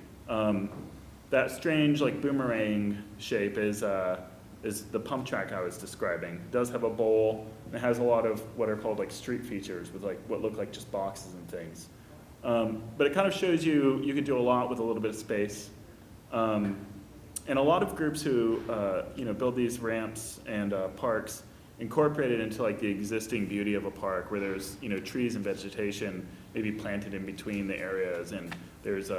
That strange like boomerang shape is the pump track I was describing. It does have a bowl, and it has a lot of what are called like street features with like what look like just boxes and things. But it kind of shows you could do a lot with a little bit of space. And a lot of groups who build these ramps and parks incorporate it into like the existing beauty of a park, where there's trees and vegetation maybe planted in between the areas, and there's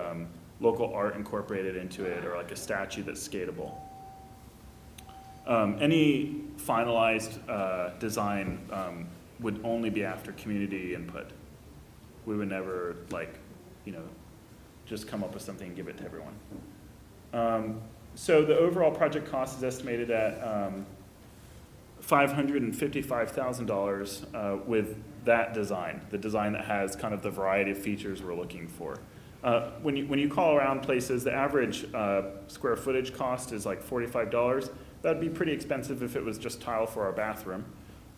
local art incorporated into it, or like a statue that's skatable. Any finalized design would only be after community input. We would never just come up with something and give it to everyone. So the overall project cost is estimated at $555,000 with that design, the design that has kind of the variety of features we're looking for. When you call around places, the average square footage cost is like $45. That'd be pretty expensive if it was just tile for our bathroom.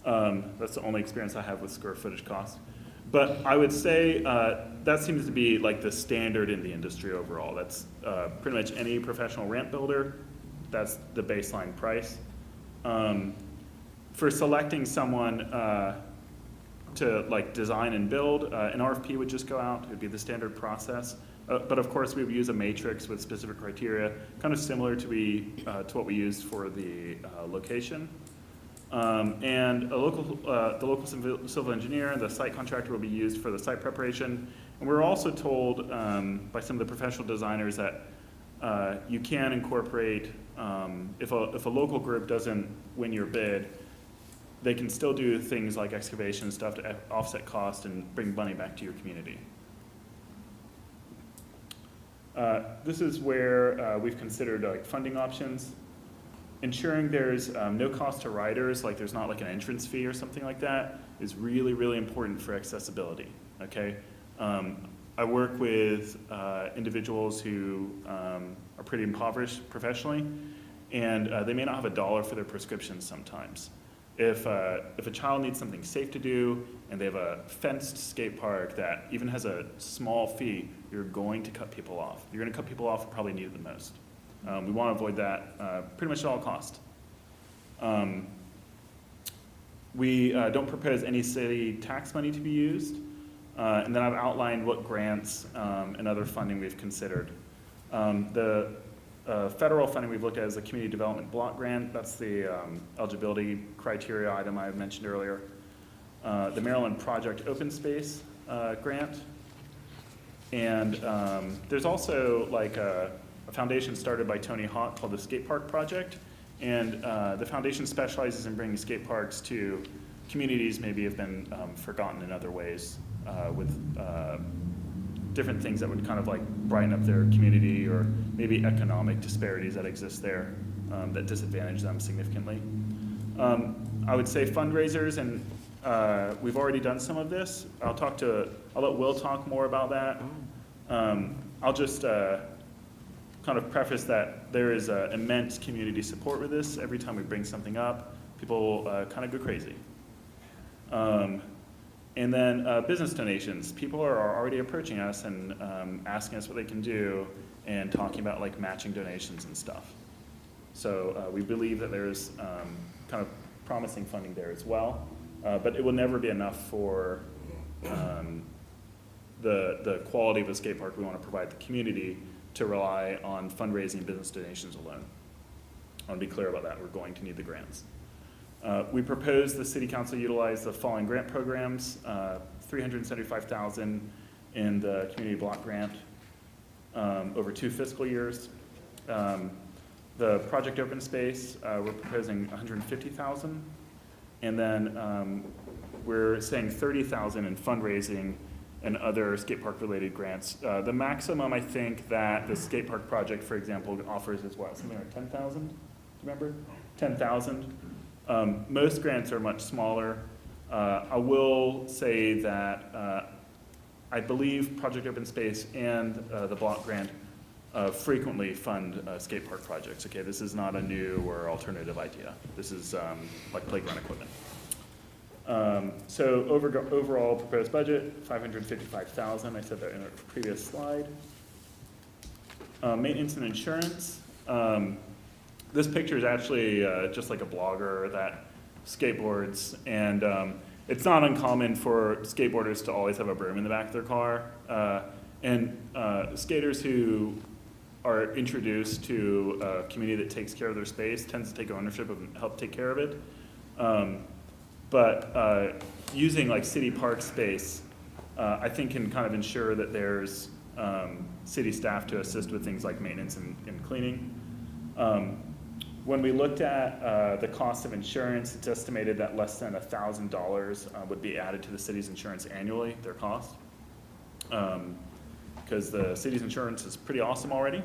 That's the only experience I have with square footage cost. But I would say that seems to be like the standard in the industry overall. That's pretty much any professional ramp builder, that's the baseline price. For selecting someone to like design and build, an RFP would just go out. It would be the standard process. But of course, we would use a matrix with specific criteria, kind of similar to what we used for the location. And the local civil engineer and the site contractor will be used for the site preparation. And we're also told by some of the professional designers that you can incorporate, if a local group doesn't win your bid, they can still do things like excavation and stuff to offset cost and bring money back to your community. This is where we've considered like funding options. Ensuring there's no cost to riders, like there's not like an entrance fee or something like that, is really, really important for accessibility, okay? I work with individuals who are pretty impoverished professionally, and they may not have a dollar for their prescriptions sometimes. If a child needs something safe to do, and they have a fenced skate park that even has a small fee, you're going to cut people off. You're gonna cut people off who probably need it the most. We want to avoid that pretty much at all costs. We don't propose any city tax money to be used. And then I've outlined what grants and other funding we've considered. The federal funding we've looked at is the Community Development Block Grant. That's the eligibility criteria item I mentioned earlier. The Maryland Project Open Space Grant. And there's also like a foundation started by Tony Hawk called the Skate Park Project. And the foundation specializes in bringing skate parks to communities maybe have been forgotten in other ways with different things that would kind of like brighten up their community, or maybe economic disparities that exist there that disadvantage them significantly. I would say fundraisers, and we've already done some of this. I'll let Will talk more about that. I'll just kind of preface that there is immense community support with this. Every time we bring something up, people kind of go crazy. And then business donations. People are already approaching us and asking us what they can do and talking about like matching donations and stuff. So we believe that there's kind of promising funding there as well, but it will never be enough for the quality of a skate park we want to provide the community to rely on fundraising and business donations alone. I want to be clear about that. We're going to need the grants. We propose the City Council utilize the following grant programs: $375,000 in the Community Block Grant over 2 fiscal years. The Project Open Space, we're proposing $150,000, and then we're saying $30,000 in fundraising and other skate park related grants. The maximum I think that the skate park project, for example, offers is what, something like 10,000? Do you remember? 10,000. Most grants are much smaller. I will say that I believe Project Open Space and the block grant frequently fund skate park projects. Okay, this is not a new or alternative idea. This is like playground equipment. So overall proposed budget, $555,000. I said that in a previous slide. Maintenance and insurance. This picture is actually just like a blogger that skateboards, and it's not uncommon for skateboarders to always have a broom in the back of their car. And skaters who are introduced to a community that takes care of their space tends to take ownership and help take care of it. But using like city park space, I think can kind of ensure that there's city staff to assist with things like maintenance and cleaning. When we looked at the cost of insurance, it's estimated that less than $1,000 would be added to the city's insurance annually, their cost. Because the city's insurance is pretty awesome already.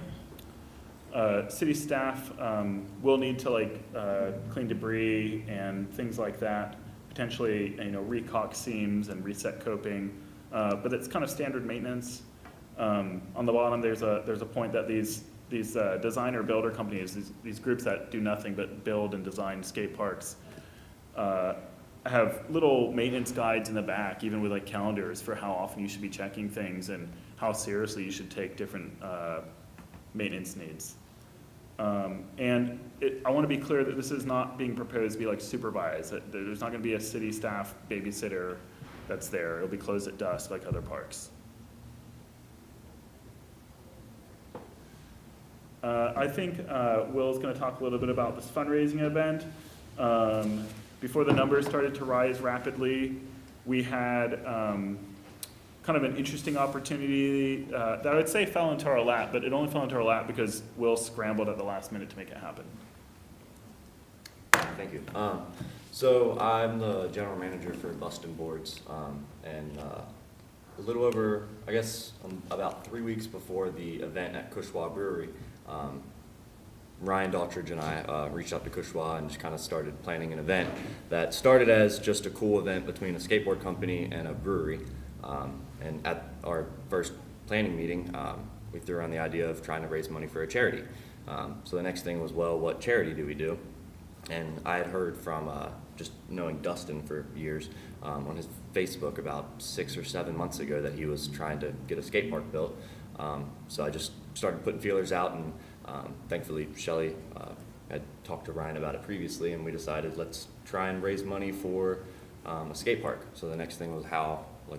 City staff will need to like clean debris and things like that, potentially recaulk seams and reset coping, but it's kind of standard maintenance. On the bottom, there's a point that these designer builder companies, these groups that do nothing but build and design skate parks, have little maintenance guides in the back, even with like calendars for how often you should be checking things and how seriously you should take different maintenance needs. And I want to be clear that this is not being proposed to be like supervised. That there's not going to be a city staff babysitter that's there. It'll be closed at dusk like other parks. I think Will's going to talk a little bit about this fundraising event. Before the numbers started to rise rapidly, we had kind of an interesting opportunity that I would say fell into our lap, but it only fell into our lap because Will scrambled at the last minute to make it happen. Thank you. So I'm the general manager for Bustin' Boards, and a little over, I guess, about 3 weeks before the event at Cushwa Brewery, Ryan Daughtridge and I reached out to Cushwa and just kind of started planning an event that started as just a cool event between a skateboard company and a brewery. And at our first planning meeting, we threw around the idea of trying to raise money for a charity. So the next thing was, well, what charity do we do? And I had heard from just knowing Dustin for years on his Facebook about 6 or 7 months ago that he was trying to get a skate park built. So I just started putting feelers out, and thankfully Shelley had talked to Ryan about it previously, and we decided let's try and raise money for a skate park. So the next thing was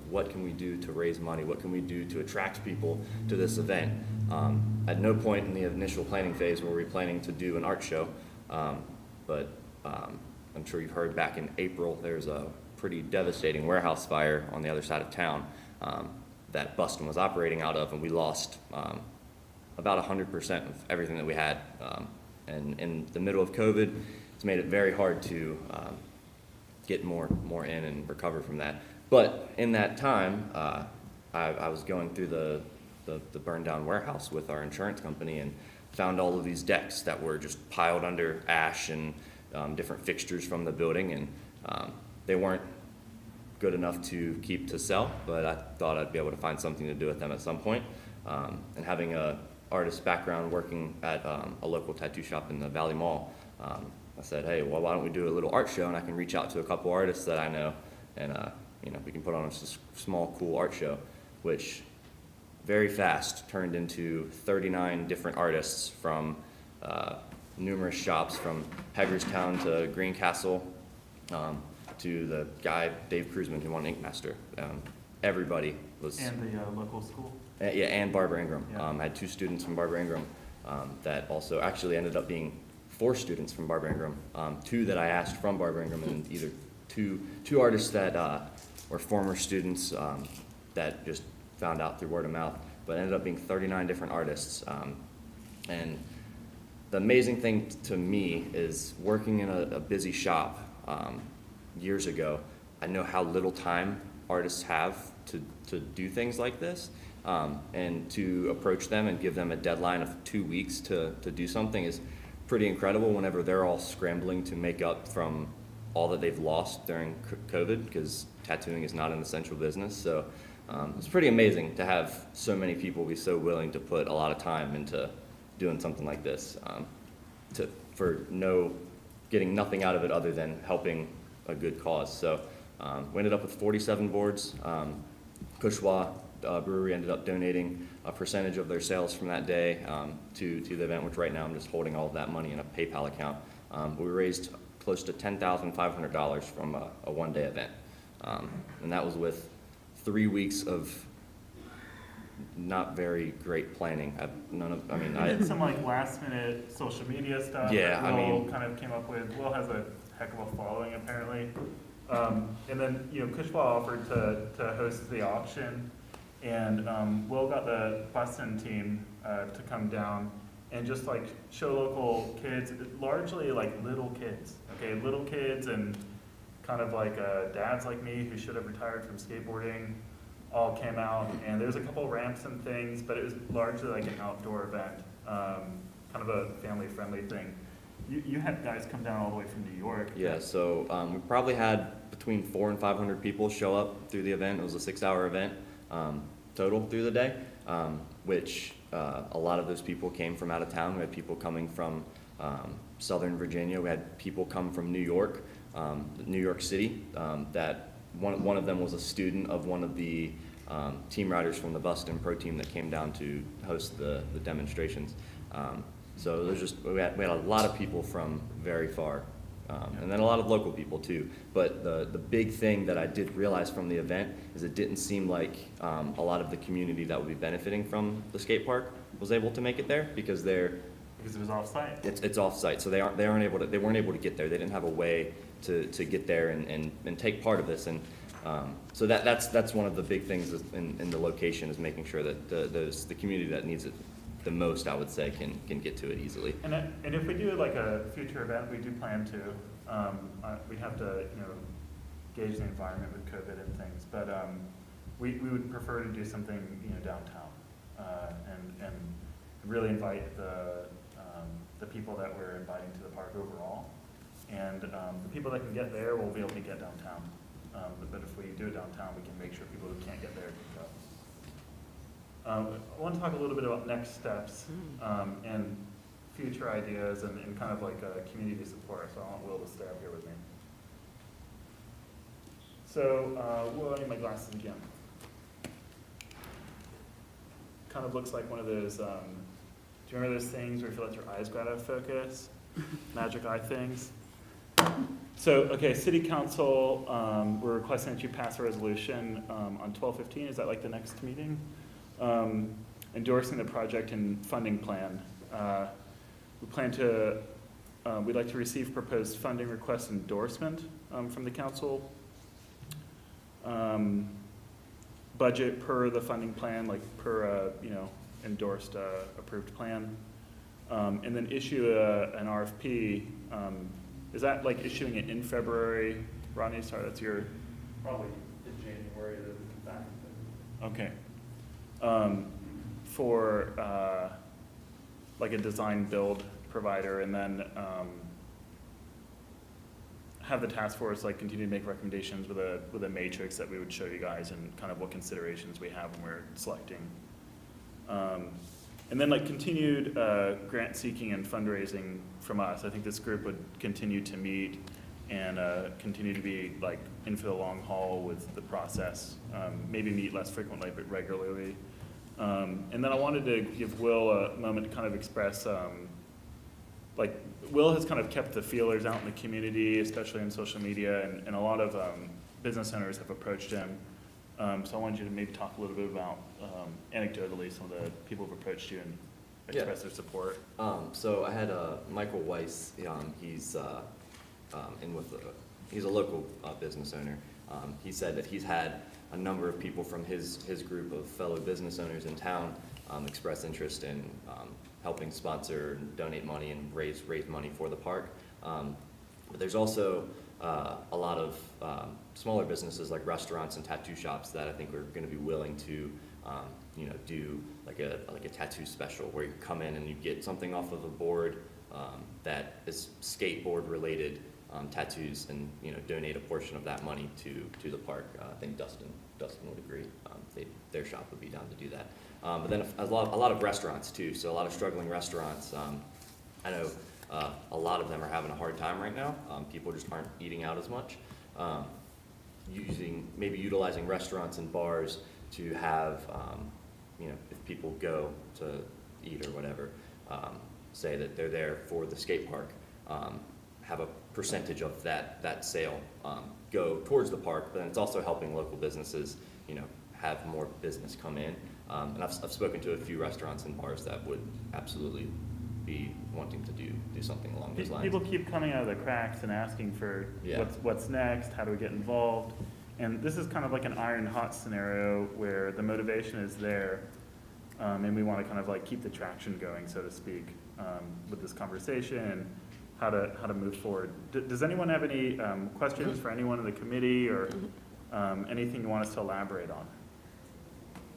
what can we do to raise money? What can we do to attract people to this event? At no point in the initial planning phase were we planning to do an art show, but I'm sure you've heard back in April, there's a pretty devastating warehouse fire on the other side of town that Buston was operating out of, and we lost about 100% of everything that we had. And in the middle of COVID, it's made it very hard to get more in and recover from that. But in that time, I was going through the burned down warehouse with our insurance company and found all of these decks that were just piled under ash and different fixtures from the building, and they weren't good enough to keep to sell, but I thought I'd be able to find something to do with them at some point. And having a artist background working at a local tattoo shop in the Valley Mall, I said, hey, well, why don't we do a little art show, and I can reach out to a couple artists that I know, and we can put on a small, cool art show, which very fast turned into 39 different artists from numerous shops, from Hagerstown to Greencastle, to the guy, Dave Kruzman, who won Ink Master. Everybody was... And the local school? Yeah, and Barbara Ingram. Yeah. I had 2 students from Barbara Ingram that also actually ended up being 4 students from Barbara Ingram, 2 that I asked from Barbara Ingram, and either two artists that were former students that just found out through word of mouth, but ended up being 39 different artists. And the amazing thing to me is working in a busy shop years ago, I know how little time artists have to do things like this, and to approach them and give them a deadline of 2 weeks to do something is pretty incredible whenever they're all scrambling to make up from all that they've lost during COVID, because tattooing is not an essential business. So it's pretty amazing to have so many people be so willing to put a lot of time into doing something like this, getting nothing out of it other than helping a good cause. So we ended up with 47 boards. Cushwa Brewery ended up donating a percentage of their sales from that day to the event, which right now I'm just holding all of that money in a PayPal account. We raised close to $10,500 from a one-day event. And that was with 3 weeks of not very great planning. I did some like last minute social media stuff. Yeah, that Will kind of came up with. Will has a heck of a following apparently. And then, Cushwa offered to host the auction, and Will got the Buston team to come down and just like show local kids, largely like little kids, okay, little kids and kind of like dads like me who should have retired from skateboarding all came out, and there's a couple ramps and things, but it was largely like an outdoor event, kind of a family-friendly thing. You had guys come down all the way from New York. Yeah, so we probably had between 400 and 500 people show up through the event. It was a 6-hour event total through the day, which a lot of those people came from out of town. We had people coming from Southern Virginia. We had people come from New York, New York City. That one of them was a student of one of the team riders from the Buston Pro team that came down to host the demonstrations. So there's we had a lot of people from very far, and then a lot of local people too. But the big thing that I did realize from the event is it didn't seem like a lot of the community that would be benefiting from the skate park was able to make it there because it was off-site. It's off-site, so they weren't able to get there. They didn't have a way to get there and take part of this, and so that's one of the big things in the location is making sure that the community that needs it the most, I would say, can get to it easily. And if we do like a future event, we do plan to. We have to gauge the environment with COVID and things, but we would prefer to do something downtown and really invite the people that we're inviting to the park overall, and the people that can get there will be able to get downtown. But if we do it downtown, we can make sure people who can't get there can go. I want to talk a little bit about next steps and future ideas and kind of like community support. So I want Will to stay up here with me. So Will, I need my glasses again. Kind of looks like one of those, do you remember those things where you feel like your eyes go out of focus? magic eye things. So, okay, city council, we're requesting that you pass a resolution on 12/15, is that like the next meeting? Endorsing the project and funding plan. We plan to, we'd like to receive proposed funding request endorsement from the council. Budget per the funding plan, like per, endorsed, approved plan. And then issue an RFP. Is that like issuing it in February? Rodney, sorry, that's your, probably in January, okay. For like a design build provider, and then have the task force like continue to make recommendations with a matrix that we would show you guys and kind of what considerations we have when we're selecting. And then like continued grant seeking and fundraising from us. I think this group would continue to meet and continue to be like in for the long haul with the process. Maybe meet less frequently, but regularly. And then I wanted to give Will a moment to kind of express, like Will has kind of kept the feelers out in the community, especially in social media, and a lot of business owners have approached him. So I wanted you to maybe talk a little bit about, anecdotally, some of the people who've approached you and expressed their support. So I had Michael Weiss. He's he's a local business owner. He said that he's had a number of people from his group of fellow business owners in town express interest in helping sponsor, donate money, and raise money for the park. But there's also a lot of smaller businesses like restaurants and tattoo shops that I think are going to be willing to, do like a tattoo special where you come in and you get something off of a board that is skateboard related tattoos, and donate a portion of that money to the park. I think Dustin would agree. Their shop would be down to do that. But then a lot of restaurants too. So a lot of struggling restaurants. I know a lot of them are having a hard time right now. People just aren't eating out as much. Utilizing restaurants and bars to have, if people go to eat or whatever, say that they're there for the skate park, have a percentage of that sale go towards the park, but then it's also helping local businesses, have more business come in. And I've spoken to a few restaurants and bars that would absolutely be wanting to do something along those lines. People keep coming out of the cracks and asking for what's next, how do we get involved? And this is kind of like an iron hot scenario where the motivation is there, and we want to kind of like keep the traction going, so to speak, with this conversation and how to move forward. Does anyone have any questions for anyone in the committee, or anything you want us to elaborate on?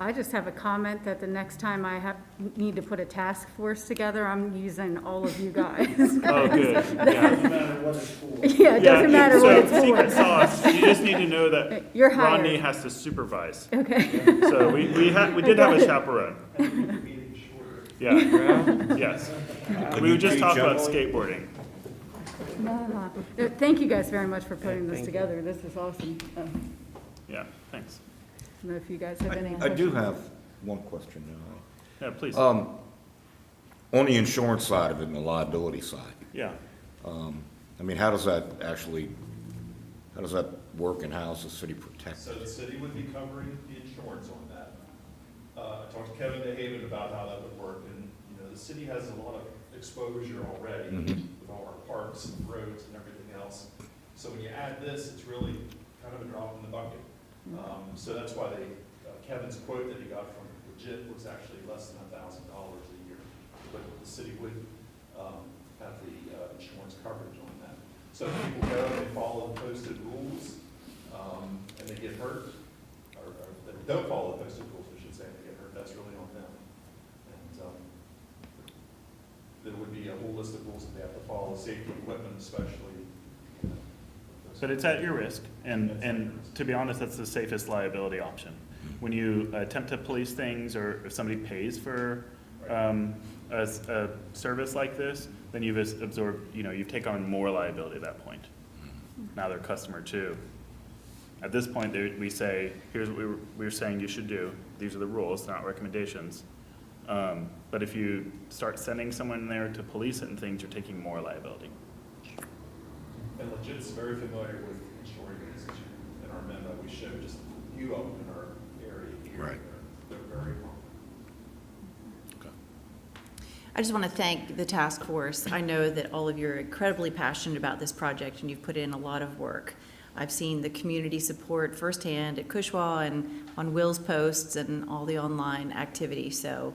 I just have a comment that the next time I need to put a task force together, I'm using all of you guys. Oh, good. Yeah. Doesn't matter what it's for. Yeah, it doesn't matter what it's So, secret for. sauce, you just need to know that You're hired. Rodney has to supervise. Okay. So we did have a chaperone. Yeah, yes. We would just talk about skateboarding. No. Thank you guys very much for putting this together. This is awesome. Yeah, thanks. I don't know if you guys have any I questions. do have one question now. Yeah, please. On the insurance side of it and the liability side, Yeah. how does that work, and how is the city protected? So the city would be covering the insurance on that. I talked to Kevin DeHaven about how that would work, and, the city has a lot of exposure already with all our parks and roads and everything else. So when you add this, it's really kind of a drop in the bucket. So that's why Kevin's quote that he got from Legit was actually less than $1,000 a year. But the city would have the insurance coverage on that. So if people go and they follow the posted rules, and they get hurt, or they don't follow the posted rules, I should say, and they get hurt, that's really on them. And there would be a whole list of rules that they have to follow, safety equipment especially. But it's at your risk, and to be honest, that's the safest liability option. When you attempt to police things, or if somebody pays for a service like this, then you've absorbed, you've taken on more liability at that point. Now they're customer too. At this point, we say, here's what we're saying you should do. These are the rules, not recommendations. But if you start sending someone there to police it and things, you're taking more liability. And Legit's very familiar with insuring these. In our memo, we showed just a few of them in our area here. Right. They're very common. I just want to thank the task force. I know that all of you are incredibly passionate about this project, and you've put in a lot of work. I've seen the community support firsthand at Cushwa and on Will's posts and all the online activity. So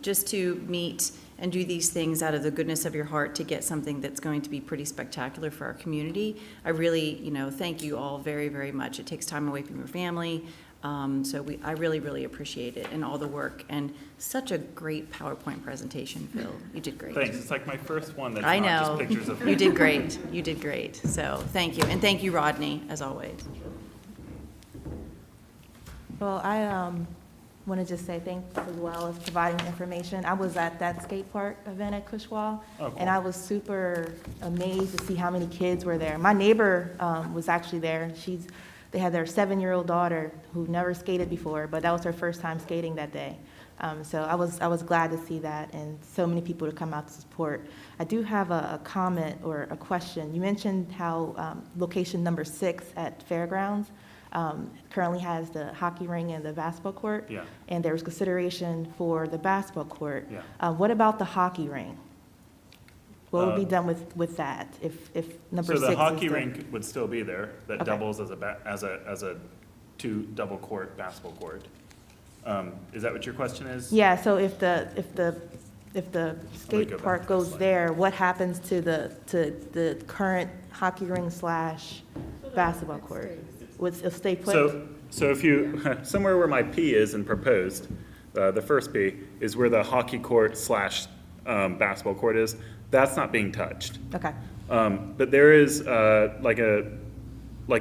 just to meet and do these things out of the goodness of your heart to get something that's going to be pretty spectacular for our community, I really, thank you all very, very much. It takes time away from your family. I really, really appreciate it and all the work, and such a great PowerPoint presentation, Phil. You did great. Thanks, it's like my first one that's I not know. just pictures of You did great. You did great. So thank you. And thank you, Rodney, as always. Well, I want to just say thanks as well as providing information. I was at that skate park event at Cushwa, Oh, cool. and I was super amazed to see how many kids were there. My neighbor was actually there. They had their 7-year-old daughter who never skated before, but that was her first time skating that day. So I was glad to see that, and so many people to come out to support. I do have a comment or a question. You mentioned how location number 6 at Fairgrounds currently has the hockey ring and the basketball court. Yeah. And there was consideration for the basketball court. Yeah. What about the hockey ring? What would be done with that if number 6 So is the hockey the- rink would still be there, that Okay. doubles as a 2 double court basketball court. Is that what your question is? Yeah, so if the go skate back park to the goes slide. there, what happens to the current hockey ring / basketball court? Would it stay put? So if you, somewhere where my P is in proposed, the first P, is where the hockey court / basketball court is, that's not being touched. Okay, But there is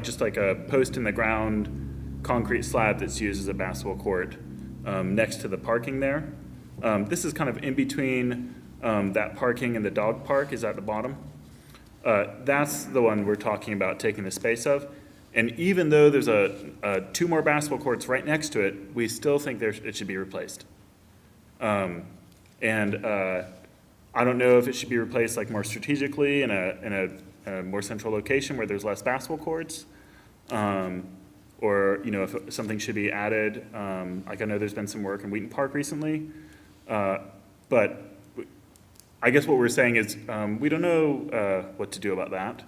just like a post in the ground concrete slab that's used as a basketball court next to the parking there. This is kind of in between that parking and the dog park is at the bottom. That's the one we're talking about taking the space of. And even though there's 2 more basketball courts right next to it, we still think it should be replaced. I don't know if it should be replaced like more strategically in a more central location where there's less basketball courts, or if something should be added. Like I know there's been some work in Wheaton Park recently, but I guess what we're saying is we don't know what to do about that,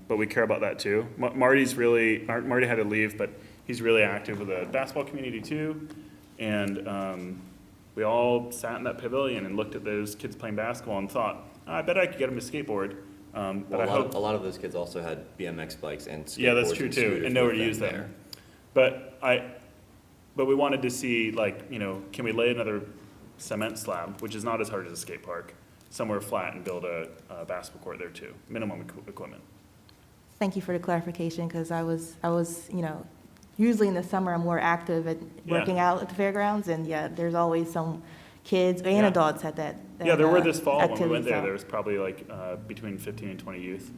but we care about that too. Marty had to leave, but he's really active with the basketball community too, and we all sat in that pavilion and looked at those kids playing basketball and thought, I bet I could get them a skateboard. But Well, I a hope, lot of those kids also had BMX bikes and skateboards. yeah, that's true and too, scooters and nowhere with to use there. them. But we wanted to see, like, can we lay another cement slab, which is not as hard as a skate park, somewhere flat and build a basketball court there too, minimum equipment. thank you for the clarification, because I was, usually in the summer, I'm more active at working out at the fairgrounds, and yeah, there's always some kids and Yeah. adults at that. Yeah, there were this fall when we activity, went there, so, there was probably like between 15 and 20 youth,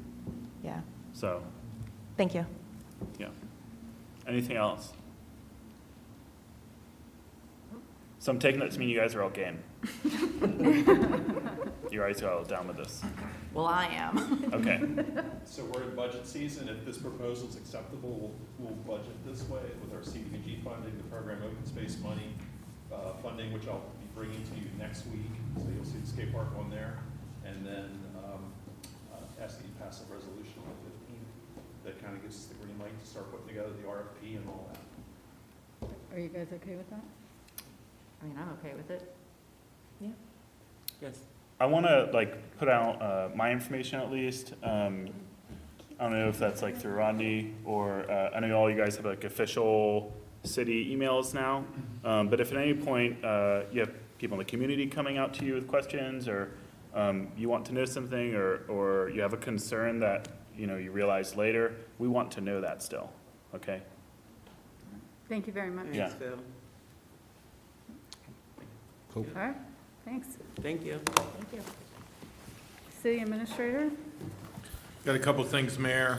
Yeah, so, thank you. yeah. Anything else? So I'm taking that to mean you guys are all game. You guys are all down with this. Well, I am. Okay, So we're in budget season. If this proposal is acceptable, we'll budget this way with our CDBG funding, the program open space money, funding, which I'll be bringing to you next week. So you'll see the skate park on there. And then ask that you pass a resolution on the 15th that kind of gives us the green light to start putting together the RFP and all that. Are you guys okay with that? I mean, I'm okay with it. yes. I want to put out my information at least. I don't know if that's through Rodney or I know all you guys have official city emails now. But if at any point you have people in the community coming out to you with questions, or you want to know something, or you have a concern that you realize later, we want to know that still. Okay. Thank you very much. Yeah. All right, thanks. Thank you. Thank you. City Administrator? Got a couple things, Mayor.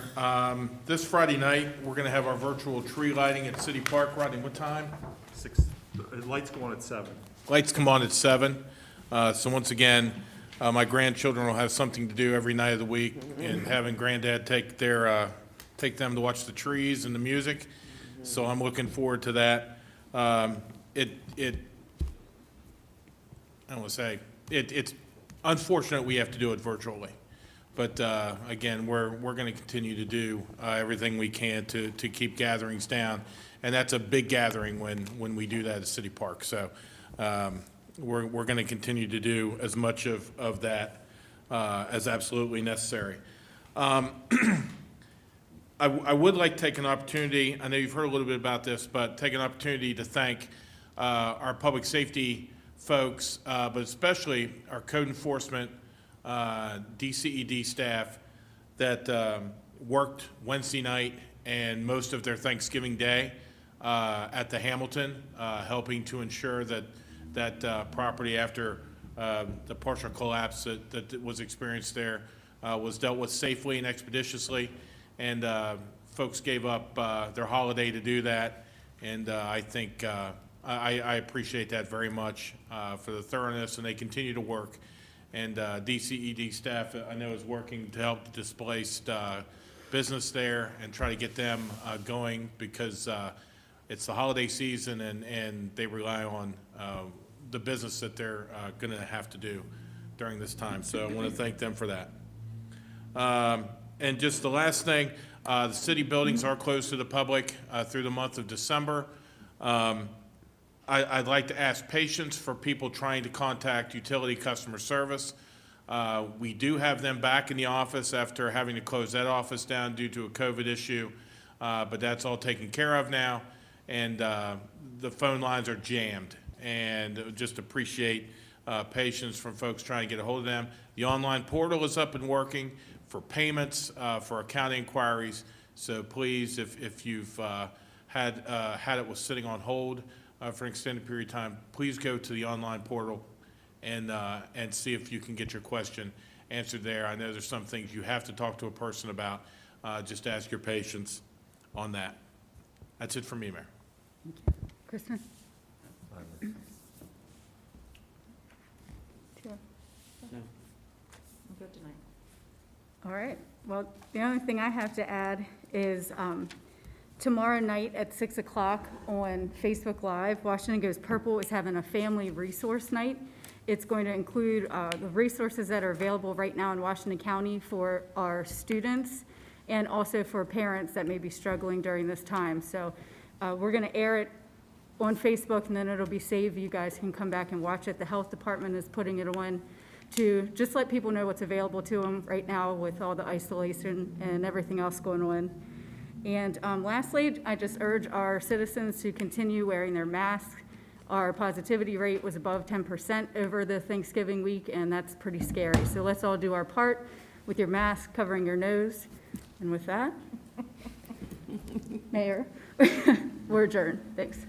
This Friday night, we're going to have our virtual tree lighting at City Park. Rodney, what time? 6, the lights go on at 7. Lights come on at 7. So once again, my grandchildren will have something to do every night of the week, and having Granddad take them to watch the trees and the music. So I'm looking forward to that. I don't want to say, it's unfortunate we have to do it virtually. But again, we're going to continue to do everything we can to keep gatherings down. And that's a big gathering when we do that at City Park. So we're going to continue to do as much of that as absolutely necessary. I would like to take an opportunity, I know you've heard a little bit about this, but take an opportunity to thank our public safety folks, but especially our code enforcement DCED staff that worked Wednesday night and most of their Thanksgiving Day at the Hamilton, helping to ensure that property after the partial collapse that was experienced there was dealt with safely and expeditiously. And folks gave up their holiday to do that. And I think I appreciate that very much for the thoroughness, and they continue to work. And DCED staff, I know, is working to help the displaced business there and try to get them going, because it's the holiday season and they rely on the business that they're going to have to do during this time. So I want to thank them for that. And just the last thing, the city buildings are closed to the public through the month of December. I'd like to ask patience for people trying to contact utility customer service. We do have them back in the office after having to close that office down due to a COVID issue, but that's all taken care of now, and the phone lines are jammed. And just appreciate patience from folks trying to get a hold of them. The online portal is up and working for payments, for accounting inquiries. So please, if you've had it was sitting on hold for an extended period of time, please go to the online portal and see if you can get your question answered there. I know there's some things you have to talk to a person about. Just ask your patience on that. That's it for me, Mayor. Thank you. Kristen? Good tonight. All right. Well, the only thing I have to add is tomorrow night at 6 o'clock on Facebook Live, Washington Goes Purple is having a family resource night. It's going to include the resources that are available right now in Washington County for our students and also for parents that may be struggling during this time. So we're going to air it on Facebook, and then it'll be saved. You guys can come back and watch it. The health department is putting it on to just let people know what's available to them right now with all the isolation and everything else going on. And lastly, I just urge our citizens to continue wearing their masks. Our positivity rate was above 10% over the Thanksgiving week, and that's pretty scary. So let's all do our part with your mask, covering your nose. And with that, Mayor, we're adjourned. Thanks.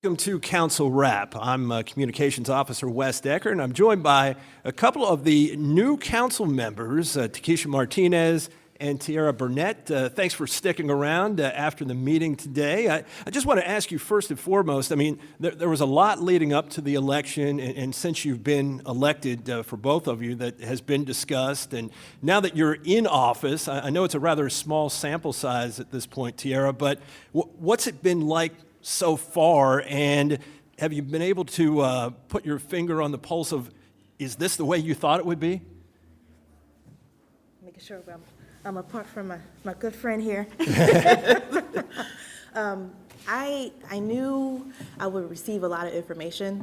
Welcome to Council Wrap. I'm Communications Officer Wes Decker, and I'm joined by a couple of the new council members, Takesha Martinez and Tiara Burnett. Thanks for sticking around after the meeting today. I just want to ask you first and foremost, I mean, there was a lot leading up to the election, and since you've been elected for both of you, that has been discussed. And now that you're in office, I know it's a rather small sample size at this point, Tiara, but what's it been like so far, and have you been able to put your finger on the pulse of, is this the way you thought it would be? Making sure I'm apart from my good friend here. I knew I would receive a lot of information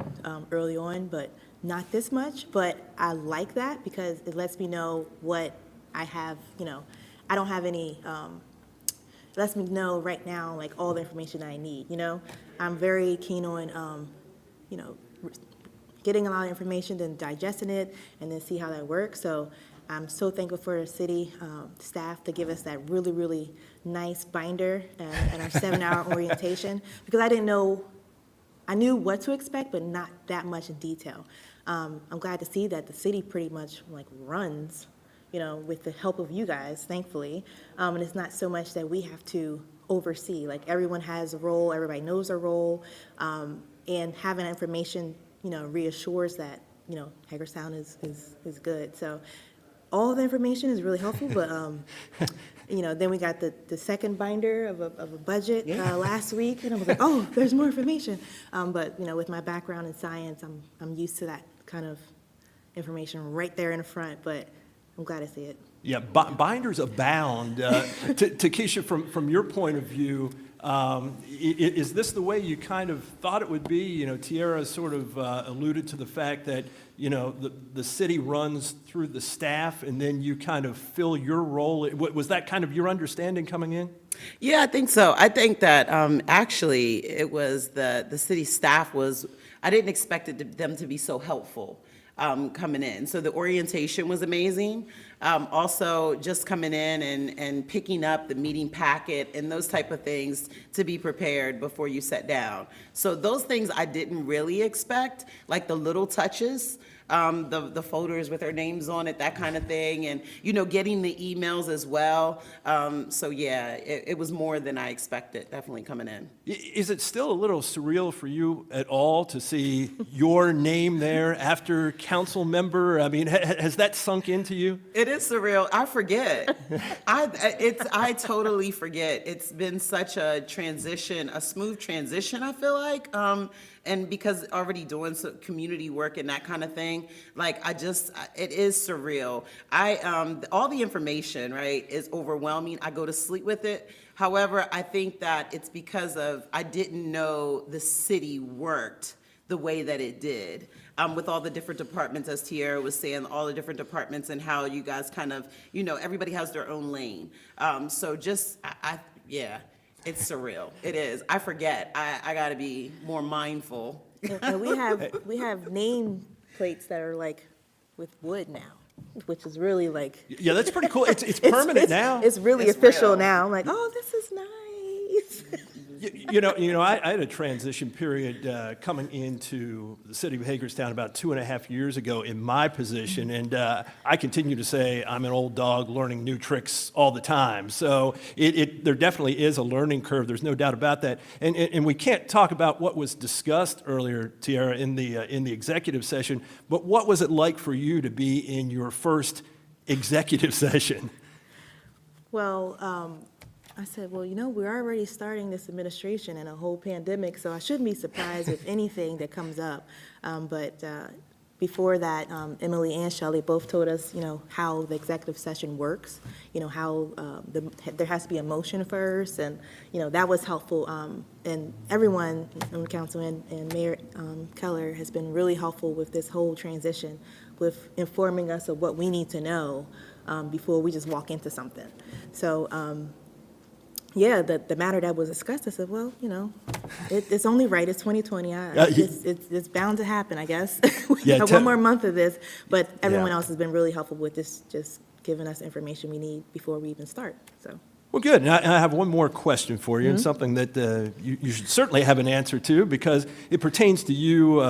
early on, but not this much. But I like that because it lets me know what I have, I don't have any, it lets me know right now, like, all the information I need, I'm very keen on, getting a lot of information, then digesting it, and then see how that works. So I'm so thankful for the city staff to give us that really, really nice binder and our 7-hour orientation, because I didn't know, I knew what to expect, but not that much in detail. I'm glad to see that the city pretty much runs, with the help of you guys, thankfully. And it's not so much that we have to oversee. Like, everyone has a role, everybody knows their role, and having information, reassures that, Hagerstown is good. So all the information is really helpful, but, then we got the second binder of a budget last week, and I was like, oh, there's more information. But, with my background in science, I'm used to that kind of information right there in the front, but I'm glad to see it. Yeah, binders abound. Takesha, from your point of view, is this the way you kind of thought it would be? Tiara sort of alluded to the fact that, the city runs through the staff, and then you kind of fill your role. Was that kind of your understanding coming in? Yeah, I think so. I think that actually it was the city staff I didn't expect them to be so helpful. Coming in. So the orientation was amazing. Also, just coming in and picking up the meeting packet and those type of things to be prepared before you sat down. So those things I didn't really expect, like the little touches, the folders with their names on it, that kind of thing, and, getting the emails as well. So yeah, it was more than I expected, definitely coming in. Is it still a little surreal for you at all to see your name there after council member? I mean, has that sunk into you? It is surreal. I forget. I totally forget. It's been such a transition, a smooth transition, I feel like. And because already doing some community work and that kind of thing, it is surreal. All the information, right, is overwhelming. I go to sleep with it. However, I think that it's because I didn't know the city worked the way that it did. With all the different departments, as Tiara was saying, all the different departments and how you guys kind of, everybody has their own lane. Yeah. It's surreal. It is. I forget. I got to be more mindful. And we have name plates that are with wood now, which is really Yeah, that's pretty cool. It's permanent now. It's really official real. Now. I'm like, oh, this is nice. I had a transition period coming into the city of Hagerstown about 2.5 years ago in my position, and I continue to say I'm an old dog learning new tricks all the time. So there definitely is a learning curve. There's no doubt about that. And we can't talk about what was discussed earlier, Tiara, in the executive session. But what was it like for you to be in your first executive session? Well, I said, well, we're already starting this administration and a whole pandemic, so I shouldn't be surprised with anything that comes up. But before that, Emily and Shelley both told us, how the executive session works, how there has to be a motion first, and, that was helpful. And everyone on the council and Mayor Keller has been really helpful with this whole transition, with informing us of what we need to know before we just walk into something. So, yeah, the matter that was discussed, I said, well, it's only right. It's 2020. It's bound to happen, I guess. We have one more month of this, but everyone else has been really helpful with this, just giving us information we need before we even start. So. Well, good. And I have one more question for you, and something that you should certainly have an answer to, because it pertains to you,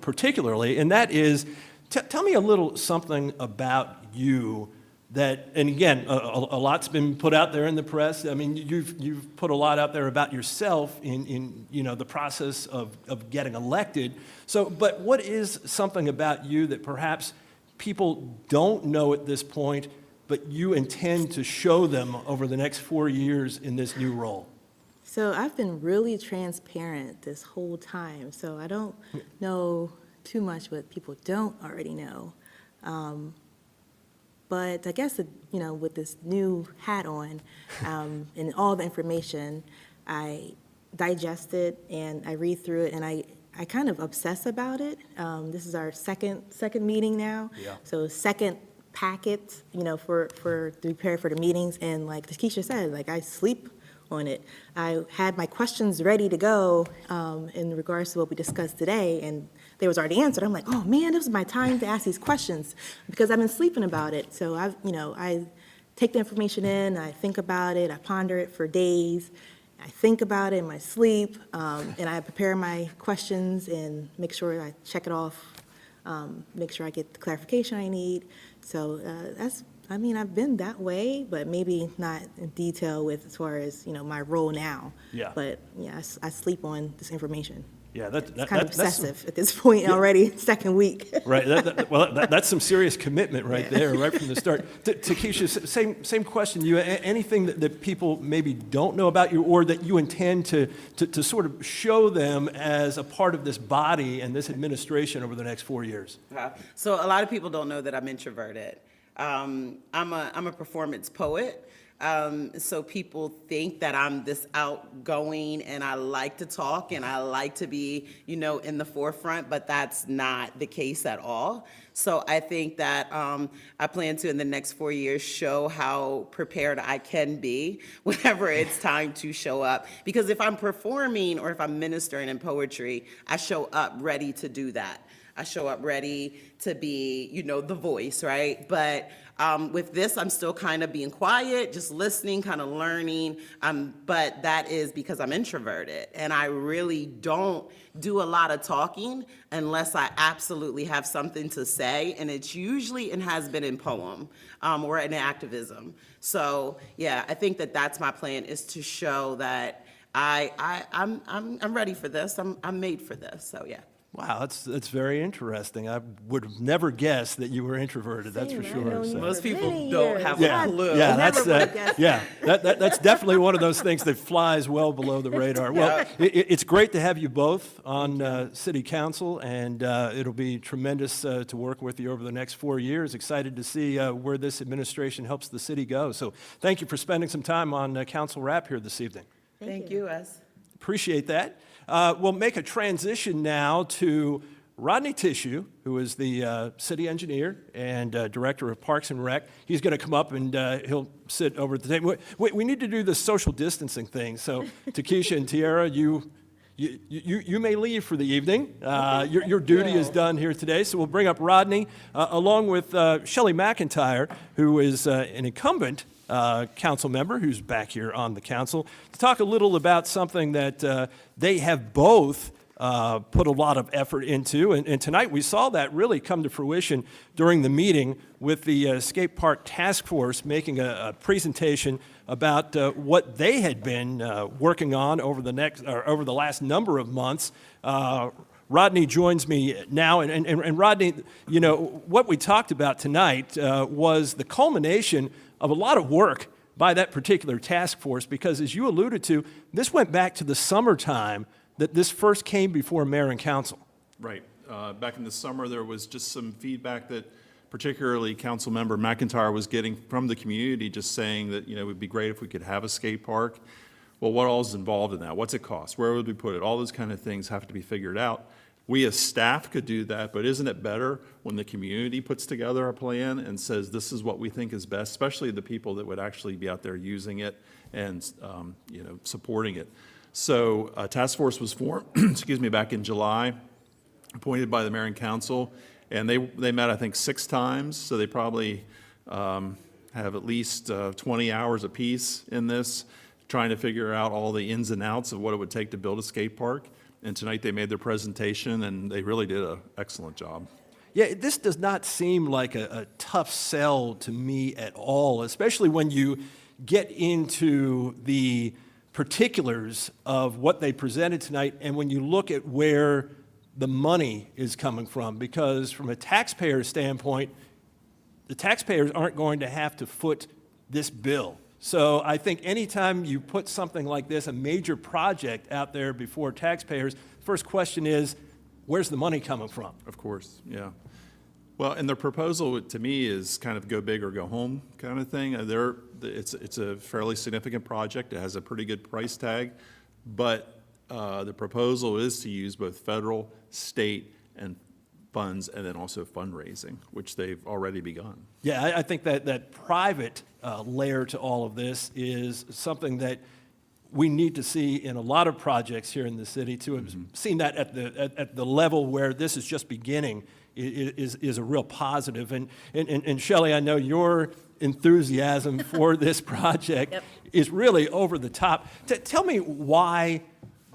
particularly, and that is, tell me a little something about you that, and again, a lot's been put out there in the press. I mean, you've put a lot out there about yourself in the process of getting elected. So, but what is something about you that perhaps people don't know at this point, but you intend to show them over the next 4 years in this new role? So I've been really transparent this whole time, so I don't know too much what people don't already know. But I guess, with this new hat on and all the information, I digest it and I read through it and I kind of obsess about it. This is our second meeting now. Yeah. So second packet, for to prepare for the meetings. And like Takesha said, like I sleep on it. I had my questions ready to go in regards to what we discussed today, and they was already answered. I'm like, oh man, this was my time to ask these questions because I've been sleeping about it. So I take the information in, I think about it, I ponder it for days. I think about it in my sleep, and I prepare my questions and make sure I check it off, make sure I get the clarification I need. So I've been that way, but maybe not in detail with as far as, my role now. Yeah. But yeah, I sleep on this information. Yeah, It's kind of obsessive at this point already, second week. Right. That's some serious commitment right there, right from the start. Takesha, same question to you. Anything that people maybe don't know about you, or that you intend to sort of show them as a part of this body and this administration over the next 4 years? So a lot of people don't know that I'm introverted. I'm a performance poet. So people think that I'm this outgoing and I like to talk and I like to be, in the forefront, but that's not the case at all. So I think that I plan to, in the next 4 years, show how prepared I can be whenever it's time to show up. Because if I'm performing or if I'm ministering in poetry, I show up ready to do that. I show up ready to be, the voice, right? But with this, I'm still kind of being quiet, just listening, kind of learning. But that is because I'm introverted. And I really don't do a lot of talking unless I absolutely have something to say. And it's usually and has been in poem or in activism. So, yeah, I think that that's my plan, is to show that I'm ready for this. I'm made for this. So, yeah. Wow, that's very interesting. I would have never guessed that you were introverted. That's for sure. So. Most people don't have a clue. Yeah, that's definitely one of those things that flies well below the radar. Well, it's great to have you both on City Council, and it'll be tremendous to work with you over the next 4 years. Excited to see where this administration helps the city go. So thank you for spending some time on Council Wrap here this evening. Thank you, Wes. Appreciate that. We'll make a transition now to Rodney Tissue, who is the city engineer and director of Parks and Rec. He's going to come up and he'll sit over at the table. We need to do the social distancing thing. So Takesha and Tiara, you may leave for the evening. Your duty is done here today. So we'll bring up Rodney along with Shelley McIntyre, who is an incumbent council member who's back here on the council, to talk a little about something that they have both put a lot of effort into. And tonight we saw that really come to fruition during the meeting with the Skate Park Task Force making a presentation about what they had been working on over the last number of months. Rodney joins me now, and Rodney, what we talked about tonight was the culmination of a lot of work by that particular task force, because as you alluded to, this went back to the summertime that this first came before mayor and council. Right. Back in the summer, there was just some feedback that particularly Council Member McIntyre was getting from the community, just saying that, it would be great if we could have a skate park. Well, what all is involved in that? What's it cost? Where would we put it? All those kind of things have to be figured out. We as staff could do that, but isn't it better when the community puts together a plan and says this is what we think is best, especially the people that would actually be out there using it and supporting it. So a task force was formed, back in July, appointed by the mayor and council, and they met I think 6 times. So they probably have at least 20 hours apiece in this, trying to figure out all the ins and outs of what it would take to build a skate park. And tonight they made their presentation, and they really did an excellent job. Yeah, this does not seem like a tough sell to me at all, especially when you get into the particulars of what they presented tonight and when you look at where the money is coming from. Because from a taxpayer standpoint, the taxpayers aren't going to have to foot this bill. So I think anytime you put something like this, a major project out there before taxpayers, first question is, where's the money coming from? Of course, yeah. Well, and the proposal to me is kind of go big or go home kind of thing. It's a fairly significant project. It has a pretty good price tag, but the proposal is to use both federal, state, and funds, and then also fundraising, which they've already begun. Yeah, I think that private layer to all of this is something that we need to see in a lot of projects here in the city. To have seen that at the level where this is just beginning is a real positive. And Shelley, I know your enthusiasm for this project is really over the top. Tell me why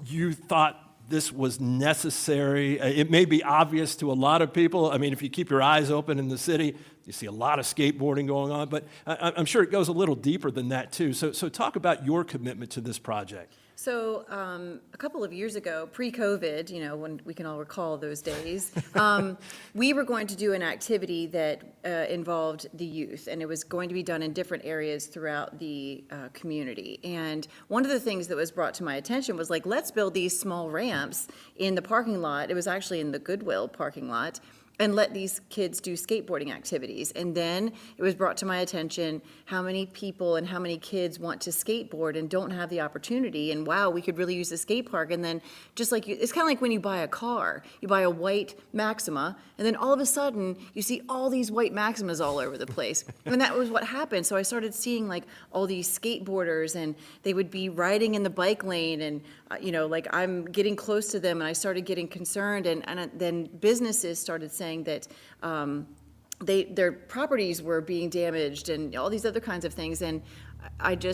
you thought this was necessary. It may be obvious to a lot of people. I mean, if you keep your eyes open in the city, you see a lot of skateboarding going on, but I'm sure it goes a little deeper than that too. So talk about your commitment to this project. So a couple of years ago, pre-COVID, when we can all recall those days, we were going to do an activity that involved the youth, and it was going to be done in different areas throughout the community. And one of the things that was brought to my attention was like, let's build these small ramps in the parking lot. It was actually in the Goodwill parking lot. And let these kids do skateboarding activities. And then it was brought to my attention how many people and how many kids want to skateboard and don't have the opportunity. And wow, we could really use a skate park. And then just like it's kind of like when you buy a car, you buy a white Maxima, and then all of a sudden you see all these white Maximas all over the place. And that was what happened. So I started seeing like all these skateboarders, and they would be riding in the bike lane, and like I'm getting close to them, and I started getting concerned. And then businesses started saying that their properties were being damaged and all these other kinds of things. And I'm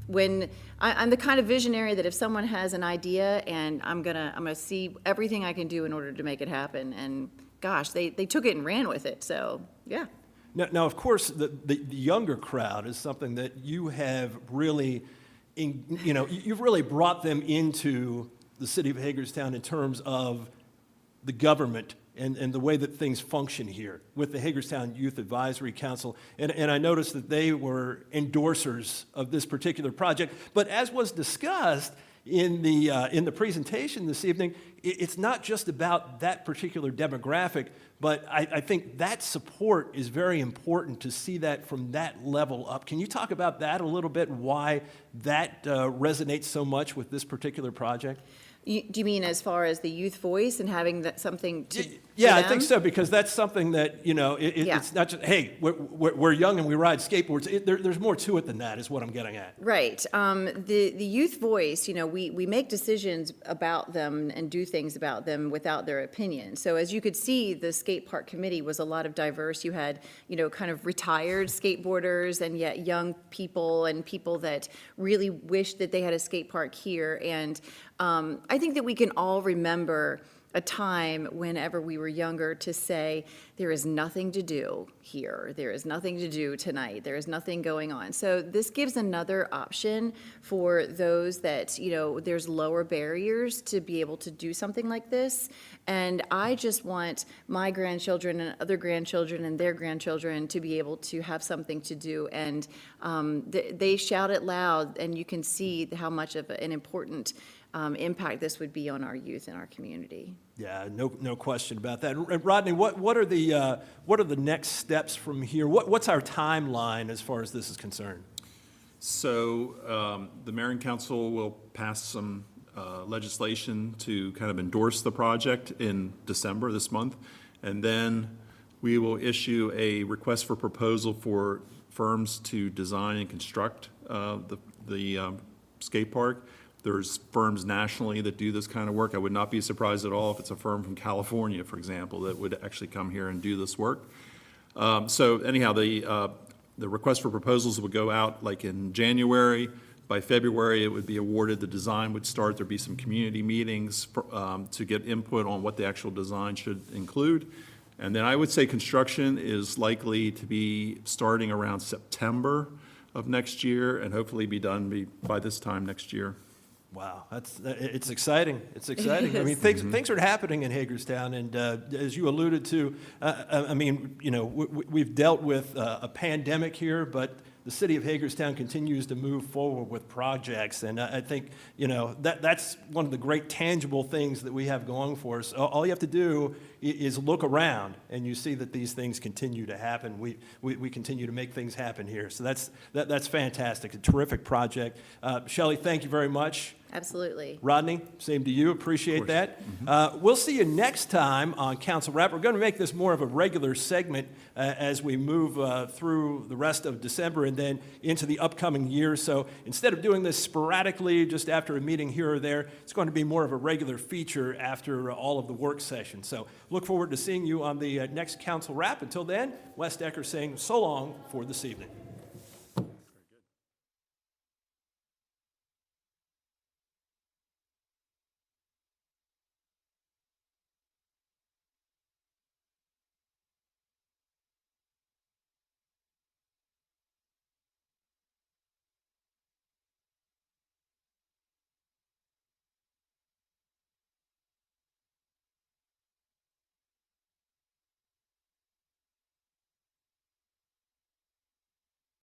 the kind of visionary that if someone has an idea, and I'm gonna see everything I can do in order to make it happen. And gosh, they took it and ran with it. So yeah. Now of course, the younger crowd is something that you have really, you've really brought them into the city of Hagerstown in terms of the government and the way that things function here with the Hagerstown Youth Advisory Council. And I noticed that they were endorsers of this particular project. But as was discussed in the presentation this evening, it's not just about that particular demographic, but I think that support is very important to see that from that level up. Can you talk about that a little bit, why that resonates so much with this particular project? Do you mean as far as the youth voice and having that something to Yeah, I think so, because that's something that, it's not just, hey, we're young and we ride skateboards. There's more to it than that, is what I'm getting at. Right. The youth voice, we make decisions about them and do things about them without their opinion. So as you could see, the skate park committee was a lot of diverse. You had, kind of retired skateboarders, and yet young people and people that really wished that they had a skate park here. And I think that we can all remember a time whenever we were younger to say, there is nothing to do here. There is nothing to do tonight. There is nothing going on. So this gives another option for those that, there's lower barriers to be able to do something like this. And I just want my grandchildren and other grandchildren and their grandchildren to be able to have something to do. And they shout it loud, and you can see how much of an important impact this would be on our youth and our community. Yeah, no question about that. And Rodney, what are the next steps from here? What's our timeline as far as this is concerned? So the mayor and council will pass some legislation to kind of endorse the project in December this month, and then we will issue a request for proposal for firms to design and construct the skate park. There's firms nationally that do this kind of work. I would not be surprised at all if it's a firm from California, for example, that would actually come here and do this work. So anyhow, The request for proposals would go out like in January. By February, it would be awarded, the design would start, there'd be some community meetings to get input on what the actual design should include. And then I would say construction is likely to be starting around September of next year and hopefully be done by this time next year. Wow, it's exciting. It's exciting. I mean, things are happening in Hagerstown, and as you alluded to, I mean, you know, we've dealt with a pandemic here, but the city of Hagerstown continues to move forward with projects, and I think, you know, that's one of the great tangible things that we have going for us. All you have to do is look around, and you see that these things continue to happen. We continue to make things happen here, so that's fantastic. A terrific project. Shelley, thank you very much. Absolutely. Rodney, same to you. Appreciate that. We'll see you next time on Council Wrap. We're going to make this more of a regular segment as we move through the rest of December and then into the upcoming year. So instead of doing this sporadically just after a meeting here or there, it's going to be more of a regular feature after all of the work sessions. So look forward to seeing you on the next Council Wrap. Until then, Wes Decker saying so long for this evening.